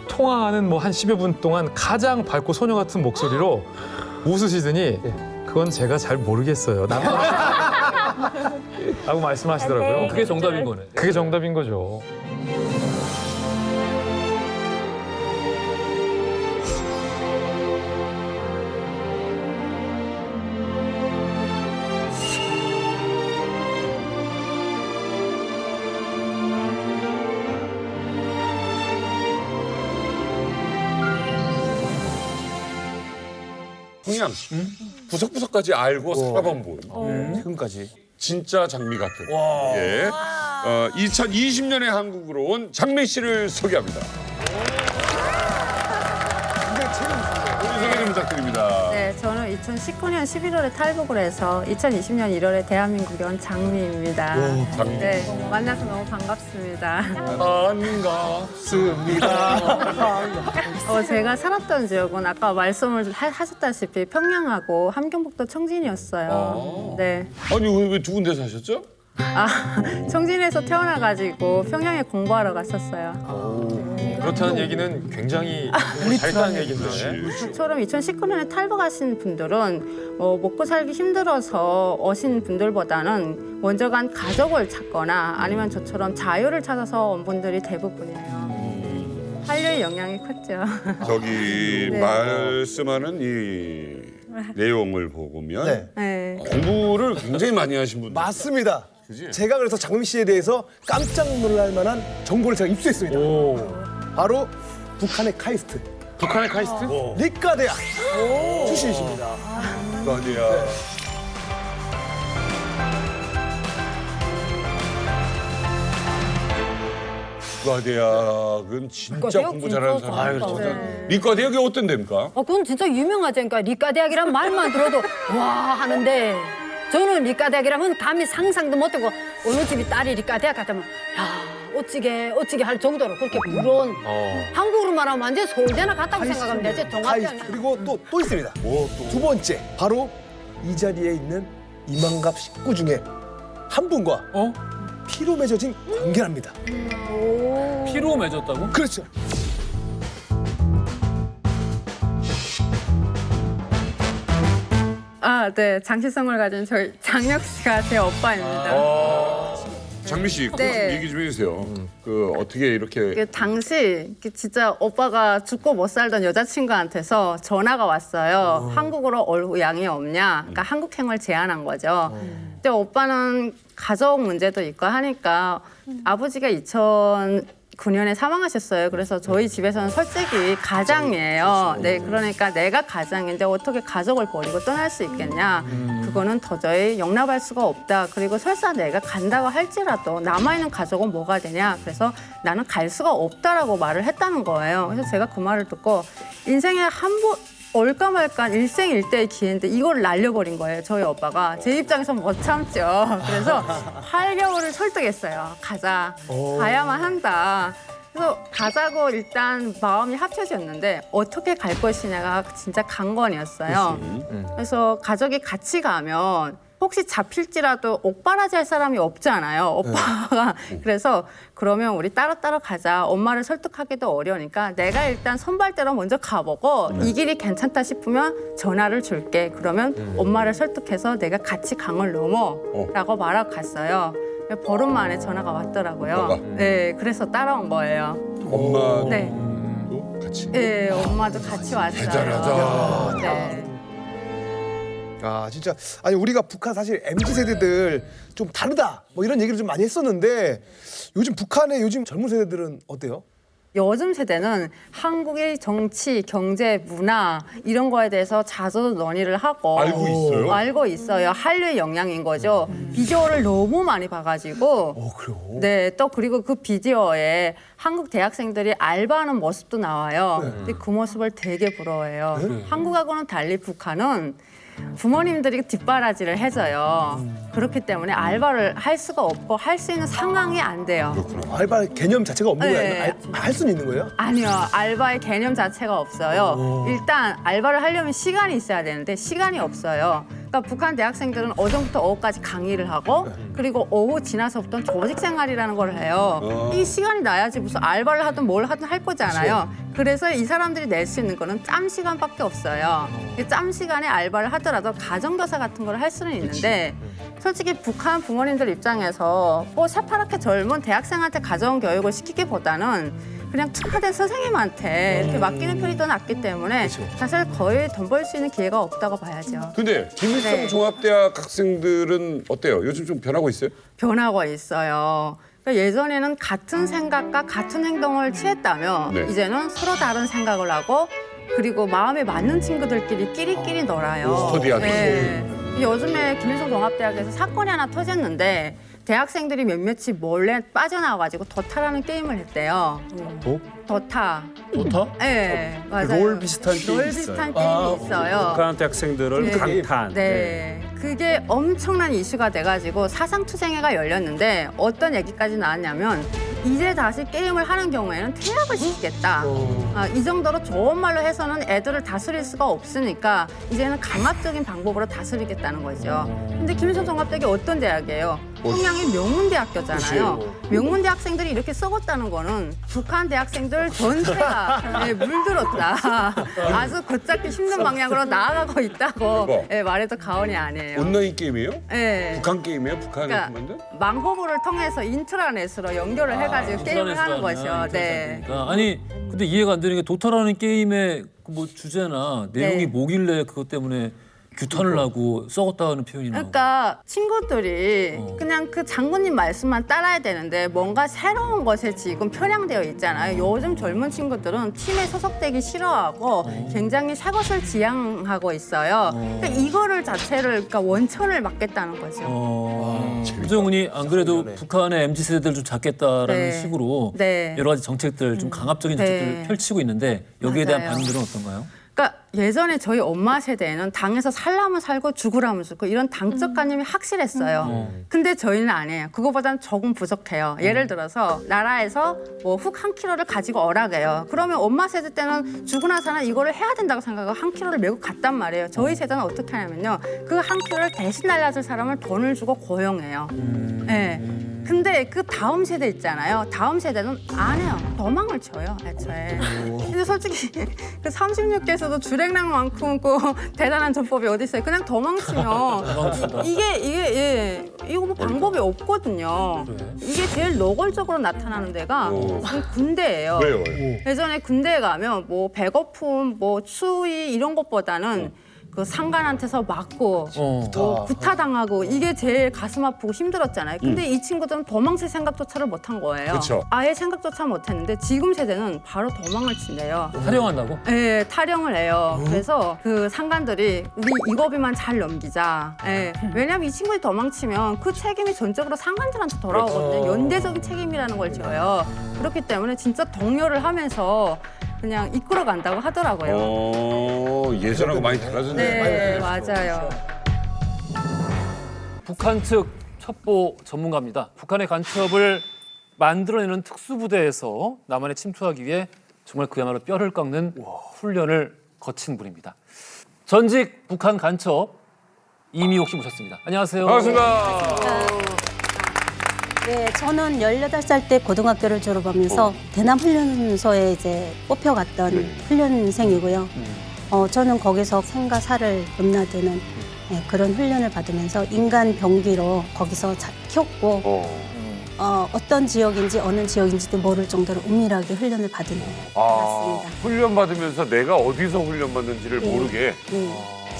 통화하는 뭐 한 10여 분 동안 가장 밝고 소녀 같은 목소리로 웃으시더니 그건 제가 잘 모르겠어요. 라고 말씀하시더라고요.
그게 정답인 거네.
그게 정답인 거죠.
그냥 구석구석까지 알고 살아본 분.
지금까지.
진짜 장미 같은. 예. 2020년에 한국으로 온 장미 씨를 소개합니다. 소개 좀 부탁드립니다.
네, 저는 2019년 11월에 탈북을 해서 2020년 1월에 대한민국에 온 장미입니다.
장미.
네, 만나서 너무 반갑습니다.
반갑습니다.
제가 살았던 지역은 아까 말씀을 하셨다시피 평양하고 함경북도 청진이었어요. 네.
아니 왜 두 군데 사셨죠?
청진에서 태어나가지고 평양에 공부하러 갔었어요.
그렇다는 얘기는 굉장히 잘했다는 얘기인데.
저처럼 2019년에 탈북하신 분들은 먹고 살기 힘들어서 오신 분들보다는 먼저 간 가족을 찾거나 아니면 저처럼 자유를 찾아서 온 분들이 대부분이에요. 한류의 영향이 컸죠.
저기
네.
말씀하는 이 내용을 보면
네.
공부를 굉장히 많이 하신 분들.
맞습니다.
그지?
제가 그래서 장미 씨에 대해서 깜짝 놀랄 만한 정보를 제가 입수했습니다. 바로 북한의 카이스트.
북한의 카이스트?
리과대학 출신이십니다.
어디야? 리과대학은 진짜 공부 잘하는 사람. 리과대학이 어떤 데입니까?
그건 진짜 유명하죠. 그러니까 리과대학이란 말만 들어도 와 하는데 저는 리과대학이라면 감히 상상도 못하고 어느 집이 딸이 리과대학 갔다면 야 어찌게 할 정도로 그렇게 부러운 한국으로 말하면 완전 서울대나 갔다고 생각하면 되지. 종합대학.
그리고 또 있습니다. 두 번째 바로 이 자리에 있는 이만갑 식구 중에 한 분과 피로 맺어진 관계랍니다.
피로 맺었다고?
그렇죠.
네. 장시성을 가진 저희 장혁 씨가 제 오빠입니다.
장미 씨, 그거
네.
좀 얘기 좀 해주세요. 그 어떻게 이렇게
당시 진짜 오빠가 죽고 못 살던 여자친구한테서 전화가 왔어요. 한국으로 올 의향이 없냐. 그러니까 한국 생활 제안한 거죠. 근데 오빠는 가족 문제도 있고 하니까 아버지가 2019년에 사망하셨어요. 그래서 저희 집에서는 솔직히 가장이에요. 네, 그러니까 내가 가장인데 어떻게 가족을 버리고 떠날 수 있겠냐. 그거는 도저히 용납할 수가 없다. 그리고 설사 내가 간다고 할지라도 남아있는 가족은 뭐가 되냐. 그래서 나는 갈 수가 없다라고 말을 했다는 거예요. 그래서 제가 그 말을 듣고 인생에 한 번 올까 말까 일생일대의 기회인데 이걸 날려버린 거예요. 저희 오빠가. 제 입장에서 못 참죠. 그래서 8개월을 설득했어요. 가자. 가야만 한다. 그래서 가자고 일단 마음이 합쳐졌는데 어떻게 갈 것이냐가 진짜 관건이었어요. 그래서 가족이 같이 가면 혹시 잡힐지라도 옥바라지 할 사람이 없잖아요. 오빠가. 그래서 그러면 우리 따로따로 가자. 엄마를 설득하기도 어려우니까 내가 일단 선발대로 먼저 가보고 이 길이 괜찮다 싶으면 전화를 줄게. 그러면 엄마를 설득해서 내가 같이 강을 넘어 라고 말하고 갔어요. 보름 만에 전화가 왔더라고요. 네, 그래서 따라온 거예요.
엄마도
네.
같이?
네, 엄마도 같이 왔어요.
대단하다.
네.
아 진짜 아니 우리가 북한 사실 MZ 세대들 좀 다르다 뭐 이런 얘기를 좀 많이 했었는데 요즘 북한의 요즘 젊은 세대들은 어때요?
요즘 세대는 한국의 정치, 경제, 문화 이런 거에 대해서 자주 논의를 하고
알고 있어요?
알고 있어요. 한류의 영향인 거죠. 비디오를 너무 많이 봐가지고
그래요?
네, 또 그리고 그 비디오에 한국 대학생들이 알바하는 모습도 나와요. 근데 그 모습을 되게 부러워해요. 한국하고는 달리 북한은 부모님들이 뒷바라지를 해줘요. 그렇기 때문에 알바를 할 수가 없고 할 수 있는 상황이 안 돼요.
알바 개념 자체가 없는
네.
거예요? 할 수는 있는 거예요?
아니요. 알바의 개념 자체가 없어요. 일단 알바를 하려면 시간이 있어야 되는데 시간이 없어요. 그러니까 북한 대학생들은 오전부터 오후까지 강의를 하고 그리고 오후 지나서부터는 조직 생활이라는 걸 해요. 이 시간이 나야지 무슨 알바를 하든 뭘 하든 할 거잖아요. 그래서 이 사람들이 낼 수 있는 거는 짬 시간밖에 없어요. 짬 시간에 알바를 하더라도 가정교사 같은 걸 할 수는 있는데 솔직히 북한 부모님들 입장에서 뭐 새파랗게 젊은 대학생한테 가정교육을 시키기보다는 그냥 특화된 선생님한테 이렇게 맡기는 편이 더 낫기 때문에 사실 거의 돈 벌 수 있는 기회가 없다고 봐야죠.
근데 김일성
네.
종합대학 학생들은 어때요? 요즘 좀 변하고 있어요?
변하고 있어요. 그러니까 예전에는 같은 생각과 같은 행동을 취했다면
네.
이제는 서로 다른 생각을 하고 그리고 마음에 맞는 친구들끼리 끼리끼리 놀아요.
스터디하듯이.
네. 요즘에 김일성 종합대학에서 사건이 하나 터졌는데 대학생들이 몇몇이 몰래 빠져나와가지고 도타라는 게임을 했대요. 도타.
도타?
네, 맞아요.
롤 비슷한 게임이
롤
있어요.
비슷한 게임이 있어요.
북한 대학생들을
네.
강탄.
네. 그게 엄청난 이슈가 돼가지고 사상투쟁회가 열렸는데 어떤 얘기까지 나왔냐면 이제 다시 게임을 하는 경우에는 퇴학을 시키겠다. 이 정도로 좋은 말로 해서는 애들을 다스릴 수가 없으니까 이제는 강압적인 방법으로 다스리겠다는 거죠. 근데 김일성 종합대학이 어떤 대학이에요? 평양의 명문대학교잖아요. 명문대학생들이 이렇게 썩었다는 거는 북한 대학생들 전체가 네, 물들었다. 아주 걷잡기 힘든 방향으로 나아가고 있다고 네, 말해도 과언이 아니에요.
온라인 게임이에요?
네.
북한 게임이에요? 북한에서
그러니까
만든?
망호부를 통해서 인트라넷으로 연결을 해가지고 게임을 하는 거죠. 네.
아니 근데 이해가 안 되는 게 도타라는 게임의 뭐 주제나 내용이
네.
뭐길래 그것 때문에 규탄을 하고 썩었다는 표현이 나오고.
그러니까 친구들이 그냥 그 장군님 말씀만 따라야 되는데 뭔가 새로운 것에 지금 편향되어 있잖아요. 요즘 젊은 친구들은 팀에 소속되기 싫어하고 굉장히 새 것을 지향하고 있어요. 그러니까 이거를 자체를 그러니까 원천을 막겠다는 거죠.
김정은이 안 그래도 북한의 MZ 세대들 좀 잡겠다라는
네.
식으로
네.
여러 가지 정책들 좀 강압적인
네.
정책들을 펼치고 있는데 여기에 대한
맞아요.
반응들은 어떤가요?
그러니까 예전에 저희 엄마 세대에는 당에서 살라면 살고 죽으라면 죽고 이런 당적관념이 확실했어요. 근데 저희는 아니에요. 그거보다는 조금 부족해요. 예를 들어서 나라에서 뭐 훅 한 킬로를 가지고 오라게요. 그러면 엄마 세대 때는 죽으나 사나 이거를 해야 된다고 생각하고 한 킬로를 메고 갔단 말이에요. 저희 세대는 어떻게 하냐면요. 그 한 킬로를 대신 날라줄 사람을 돈을 주고 고용해요. 네. 근데 그 다음 세대 있잖아요. 다음 세대는 안 해요. 도망을 쳐요, 애초에. 근데 솔직히 그 36개에서도 주랭랑만큼 그 대단한 전법이 어디 있어요? 그냥 도망치면 이거 뭐 방법이 없거든요. 이게 제일 노골적으로 나타나는 데가 군대예요.
왜요?
예전에 군대에 가면 뭐 배고픔, 뭐 추위 이런 것보다는 그 상관한테서 맞고 구타당하고 이게 제일 가슴 아프고 힘들었잖아요. 근데 이 친구들은 도망칠 생각조차를 못한 거예요.
그쵸.
아예 생각조차 못했는데 지금 세대는 바로 도망을 친대요.
탈영한다고?
네, 탈영을 해요. 그래서 그 상관들이 우리 이거비만 잘 넘기자. 예. 왜냐면 이 친구들이 도망치면 그 책임이 전적으로 상관들한테 돌아오거든요. 연대적인 책임이라는 걸 지어요. 그렇기 때문에 진짜 동요를 하면서 그냥 이끌어간다고 하더라고요.
예전하고 많이 달라졌네.
네, 맞아요.
북한 측 첩보 전문가입니다. 북한의 간첩을 만들어내는 특수부대에서 남한에 침투하기 위해 정말 그야말로 뼈를 깎는 훈련을 거친 분입니다. 전직 북한 간첩 이미옥 씨 모셨습니다. 안녕하세요.
반갑습니다.
네, 저는 18살 때 고등학교를 졸업하면서 대남 훈련소에 이제 뽑혀갔던 훈련생이고요. 저는 거기서 생과 사를 넘나드는 그런 훈련을 받으면서 인간 병기로 거기서 키웠고 어떤 지역인지 어느 지역인지도 모를 정도로 은밀하게 훈련을 받은 것 같습니다.
훈련 받으면서 내가 어디서 훈련 받는지를 모르게.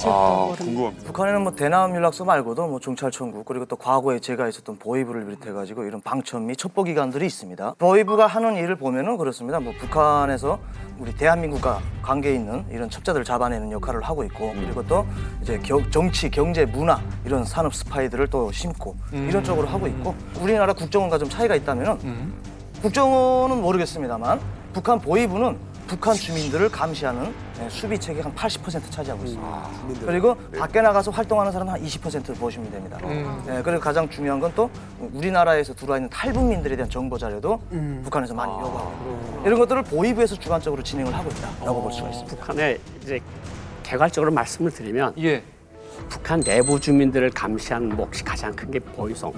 궁금합니다.
북한에는 뭐 대남 연락소 말고도 뭐 경찰청국 그리고 또 과거에 제가 있었던 보위부를 비롯해가지고 이런 방천 및 첩보기관들이 있습니다. 보위부가 하는 일을 보면은 그렇습니다. 뭐 북한에서 우리 대한민국과 관계 있는 이런 첩자들을 잡아내는 역할을 하고 있고 그리고 또 이제 정치, 경제, 문화 이런 산업 스파이들을 또 심고 이런 쪽으로 하고 있고 우리나라 국정원과 좀 차이가 있다면은 국정원은 모르겠습니다만 북한 보위부는 북한 주민들을 감시하는 수비 체계 한 80% 차지하고 있습니다. 그리고 밖에 나가서 활동하는 사람은 한 20% 보시면 됩니다. 그리고 가장 중요한 건 또 우리나라에서 들어와 있는 탈북민들에 대한 정보 자료도 북한에서 많이 요구하고 있고 이런 것들을 보위부에서 주관적으로 진행을 하고 있다라고 볼 수가 있습니다.
북한에 이제 개괄적으로 말씀을 드리면 북한 내부 주민들을 감시하는 몫이 가장 큰 게 보위성,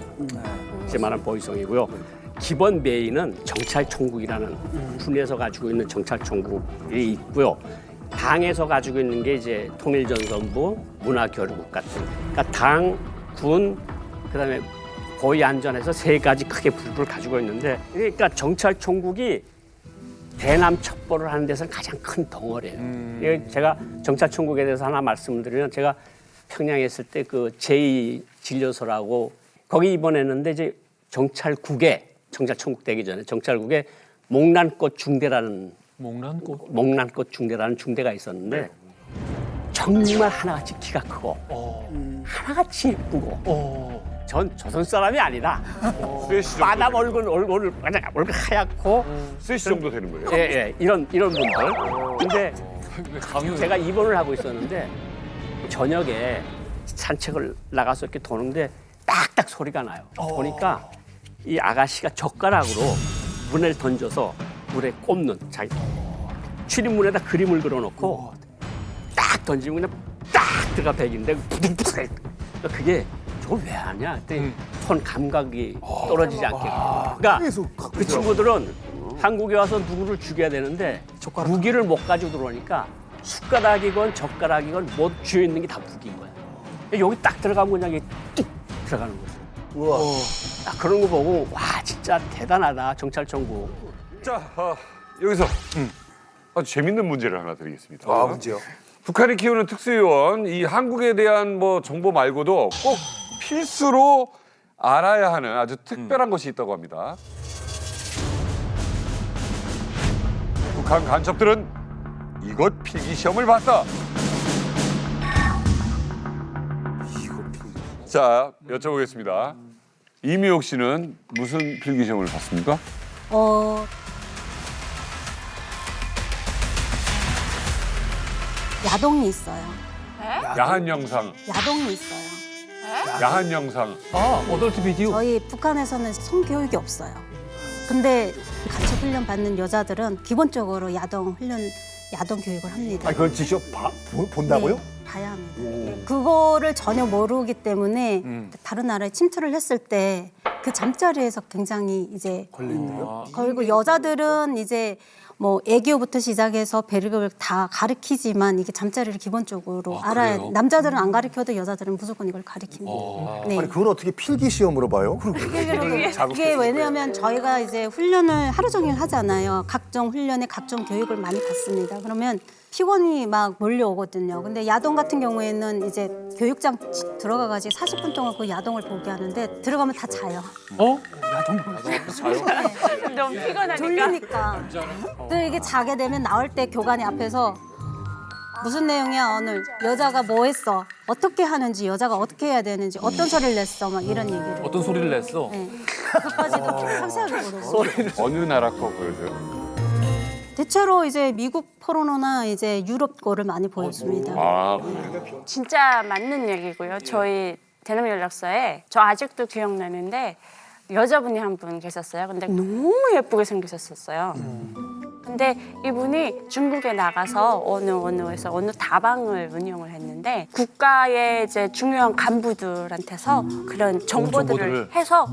이제 말하는 보위성이고요. 기본 메인은 정찰총국이라는 군에서 가지고 있는 정찰총국이 있고요. 당에서 가지고 있는 게 이제 통일전선부, 문화교류국 같은. 그러니까 당, 군, 그다음에 보위안전에서 세 가지 크게 부를 가지고 있는데, 그러니까 정찰총국이 대남 첩보를 하는 데서는 가장 큰 덩어리예요. 제가 정찰총국에 대해서 하나 말씀을 드리면 제가 평양에 있을 때 그 제2진료소라고 거기 입원했는데 이제 정찰국에 정찰총국 되기 전에 정찰국에 목란꽃 중대라는 중대가 있었는데 정말 하나같이 키가 크고 하나같이 예쁘고 전 조선 사람이 아니라 마담 얼굴 하얗고
스시 정도 되는 거예요?
예, 이런 분들. 근데 제가 입원을 하고 있었는데 저녁에 산책을 나가서 이렇게 도는데 딱딱 소리가 나요. 보니까 이 아가씨가 젓가락으로 문을 던져서 물에 꼽는 자기 출입문에다 그림을 그려놓고 딱 던지면 그냥 딱 들어가 백인데 부들부들 그게 저걸 왜 하냐 그때 손 감각이 떨어지지 않게 그러니까 그 친구들은 한국에 와서 누구를 죽여야 되는데 무기를 못 가지고 들어오니까 숟가락이건 젓가락이건 못 쥐어 있는 게 다 무기인 거야. 여기 딱 들어가면 그냥 뚝 들어가는 거죠.
우와.
그런 거 보고 와 진짜 대단하다 정찰총국.
자 여기서 아주 재밌는 문제를 하나 드리겠습니다.
문제요?
북한이 키우는 특수요원 이 한국에 대한 뭐 정보 말고도 꼭 필수로 알아야 하는 아주 특별한 것이 있다고 합니다. 북한 간첩들은 이것 필기 시험을 봤다. 자, 여쭤보겠습니다. 이미옥 씨는 무슨 필기 시험을 봤습니까?
야동이 있어요.
야한 영상.
야동이 있어요.
야한 영상.
어덜트 비디오.
저희 북한에서는 성교육이 없어요. 근데 간첩 훈련 받는 여자들은 기본적으로 야동 교육을 합니다.
그걸 직접 본다고요?
네, 봐야 합니다. 그거를 전혀 모르기 때문에 다른 나라에 침투를 했을 때 그 잠자리에서 굉장히 이제
걸린대요?
그리고 여자들은 이제 뭐 애교부터 시작해서 배를 다 가르치지만 이게 잠자리를 기본적으로 알아야
그래요?
남자들은 안 가르쳐도 여자들은 무조건 이걸 가르칩니다. 네.
아니 그걸 어떻게 필기 시험으로 봐요?
이게 왜냐하면 저희가 이제 훈련을 하루 종일 하잖아요. 각종 훈련에 각종 교육을 많이 받습니다. 그러면 피곤이 막 몰려오거든요. 근데 야동 같은 경우에는 이제 교육장 들어가가지고 40분 동안 그 야동을 보게 하는데 들어가면 다 자요.
야동 자요?
너무 피곤하니까. 졸리니까. 근데 이게 자게 되면 나올 때 교관이 앞에서 무슨 내용이야 오늘 여자가 뭐 했어 어떻게 하는지 여자가 어떻게 해야 되는지 어떤 소리를 냈어 막 이런 얘기를
어떤 소리를 냈어?
네. 그것까지도 상세하게 보여요.
어느 나라 거 보여줘요?
대체로 이제 미국 포르노나 이제 유럽 거를 많이 보여줍니다.
진짜 맞는 얘기고요. 저희 대남 연락사에 저 아직도 기억나는데 여자분이 한 분 계셨어요. 근데 너무 예쁘게 생기셨었어요. 근데 이분이 중국에 나가서 어느 다방을 운영을 했는데 국가의 이제 중요한 간부들한테서 그런 정보들을 해서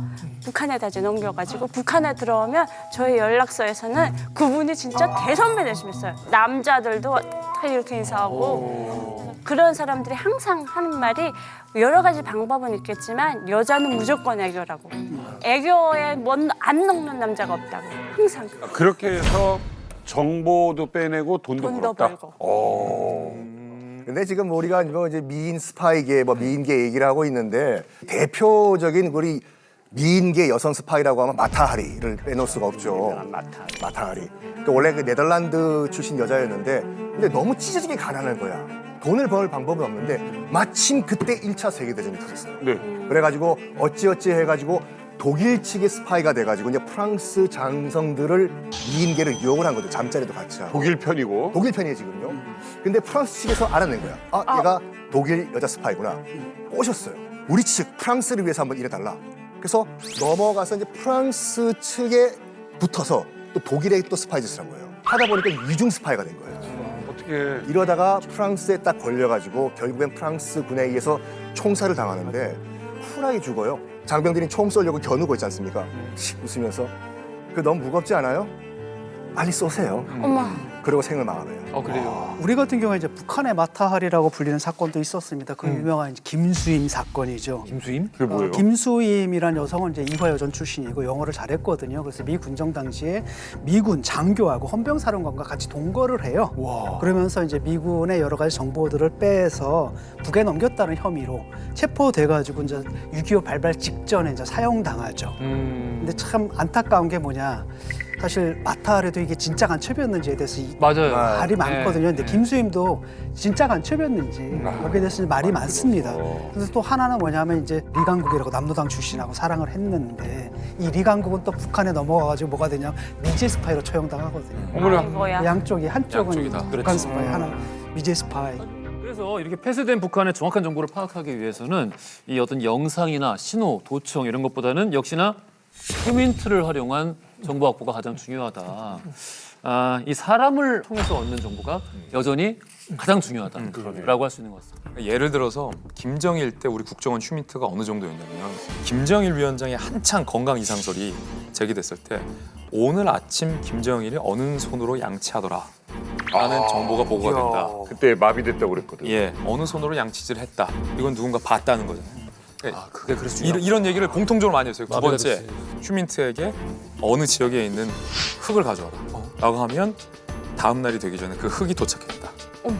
북한에다 이제 넘겨가지고 북한에 들어오면 저희 연락소에서는 그분이 진짜 대선배 되시면서요. 남자들도 다 이렇게 인사하고 그런 사람들이 항상 하는 말이 여러 가지 방법은 있겠지만 여자는 무조건 애교라고. 애교에 안 녹는 남자가 없다고 항상.
그렇게 해서 정보도 빼내고 돈도 벌었다.
근데 지금 우리가 뭐 이제 미인 스파이계, 뭐 미인계 얘기를 하고 있는데 대표적인 우리 미인계 여성 스파이라고 하면 마타하리를 빼놓을 수가 없죠. 마타하리. 그러니까 원래 그 네덜란드 출신 여자였는데 근데 너무 찢어지게 가난한 거야. 돈을 벌 방법은 없는데 마침 그때 1차 세계대전이 터졌어요. 그래가지고 어찌어찌 해가지고 독일 측의 스파이가 돼가지고 이제 프랑스 장성들을 미인계를 이용을 한 거죠. 잠자리도 같이 하고.
독일 편이고.
독일 편이에요 지금요. 근데 프랑스 측에서 알아낸 거야. 얘가 독일 여자 스파이구나. 꼬셨어요. 우리 측 프랑스를 위해서 한번 일해달라. 그래서 넘어가서 이제 프랑스 측에 붙어서 또 독일에 또 스파이 짓을 한 거예요. 하다 보니까 이중 스파이가 된 거예요.
어떻게
이러다가 프랑스에 딱 걸려가지고 결국엔 프랑스 군에 의해서 총살을 당하는데 쿨하게 죽어요. 장병들이 총 쏘려고 겨누고 있지 않습니까? 웃으면서 그 너무 무겁지 않아요? 빨리 쏘세요.
어머.
그리고 생을 마감해요.
그래요.
우리 같은 경우에 이제 북한의 마타하리라고 불리는 사건도 있었습니다. 그 유명한 이제 김수임 사건이죠.
김수임?
그게 뭐예요?
김수임이란 여성은 이제 이화여전 출신이고 영어를 잘했거든요. 그래서 미 군정 당시에 미군 장교하고 헌병사령관과 같이 동거를 해요. 그러면서 이제 미군의 여러 가지 정보들을 빼서 북에 넘겼다는 혐의로 체포돼가지고 이제 6.25 발발 직전에 이제 사형당하죠. 근데 참 안타까운 게 뭐냐? 사실 마타하리도 이게 진짜 간첩이었는지에 대해서
맞아요.
말이 많거든요. 근데 김수임도 진짜 간첩이었는지 거기에 대해서 말이 많습니다. 그래서 또 하나는 뭐냐면 이제 리강국이라고 남로당 출신하고 사랑을 했는데 이 리강국은 또 북한에 넘어가가지고 뭐가 되냐 미제 스파이로 처형당하거든요.
어머나.
양쪽이 한쪽은
양쪽이다.
북한
그렇지.
스파이, 하나는 미제 스파이.
그래서 이렇게 폐쇄된 북한의 정확한 정보를 파악하기 위해서는 이 어떤 영상이나 신호, 도청 이런 것보다는 역시나 휴민트를 활용한 정보 확보가 가장 중요하다. 이 사람을 통해서 얻는 정보가 여전히 가장 중요하다라고 할 수 있는 것 같습니다.
예를 들어서 김정일 때 우리 국정원 휴민트가 어느 정도였냐면 김정일 위원장의 한창 건강 이상설이 제기됐을 때 오늘 아침 김정일이 어느 손으로 양치하더라 라는 정보가 보고가 된다.
그때 마비됐다고 그랬거든.
예, 어느 손으로 양치질을 했다. 이건 누군가 봤다는 거잖아요. 그게 그래서 이런 얘기를 공통적으로 많이 했어요. 두 번째, 휴민트에게 어느 지역에 있는 흙을 가져와라 라고 하면 다음 날이 되기 전에 그 흙이 도착했다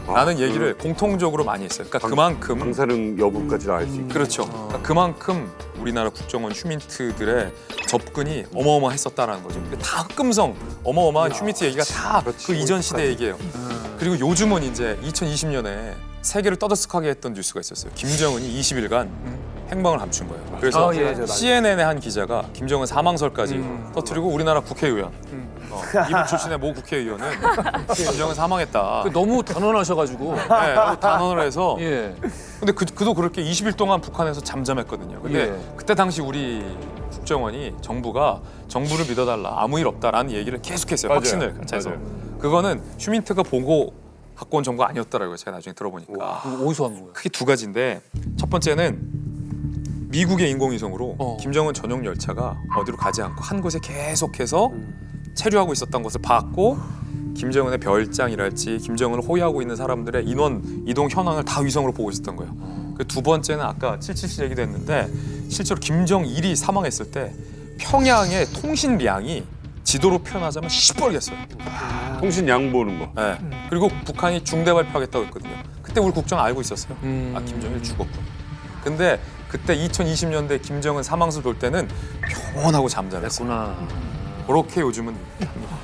라는 얘기를 공통적으로 많이 했어요. 그러니까 그만큼
방사능 여부까지 알 수 있고.
그렇죠. 그러니까 그만큼 우리나라 국정원 휴민트들의 접근이 어마어마했었다라는 거죠. 근데 다 흑금성 어마어마한 휴민트 얘기가 다 그 이전 시대 얘기예요. 그리고 요즘은 이제 2020년에 세계를 떠들썩하게 했던 뉴스가 있었어요. 김정은이 20일간 행방을 감춘 거예요. 그래서 CNN의 한 기자가 김정은 사망설까지 터뜨리고 우리나라 국회의원 이분 출신의 모 국회의원은 김정은 사망했다.
너무 단언하셔가지고
네, 단언을 해서 근데 그도 그렇게 20일 동안 북한에서 잠잠했거든요. 근데 그때 당시 우리 국정원이 정부가 정부를 믿어달라 아무 일 없다라는 얘기를 계속했어요.
맞아요.
확신을 해서 그거는 휴민트가 보고 갖고 온 정보가 아니었다라고요. 제가 나중에 들어보니까.
어디서 한 거예요?
크게 두 가지인데 첫 번째는 미국의 인공위성으로 김정은 전용 열차가 어디로 가지 않고 한 곳에 계속해서 체류하고 있었던 것을 봤고 김정은의 별장이랄지 김정은을 호위하고 있는 사람들의 인원 이동 현황을 다 위성으로 보고 있었던 거예요. 그 두 번째는 아까 777 얘기도 했는데 실제로 김정일이 사망했을 때 평양의 통신량이 지도로 표현하자면 시뻘갰어요.
통신 양보하는 거.
네. 그리고 북한이 중대 발표하겠다고 했거든요. 그때 우리 국정 알고 있었어요. 아, 김정일 죽었군. 근데 그때 2020년대 김정은 사망설 볼 때는 평온하고 잠잠했어요. 그렇게 요즘은 합니다.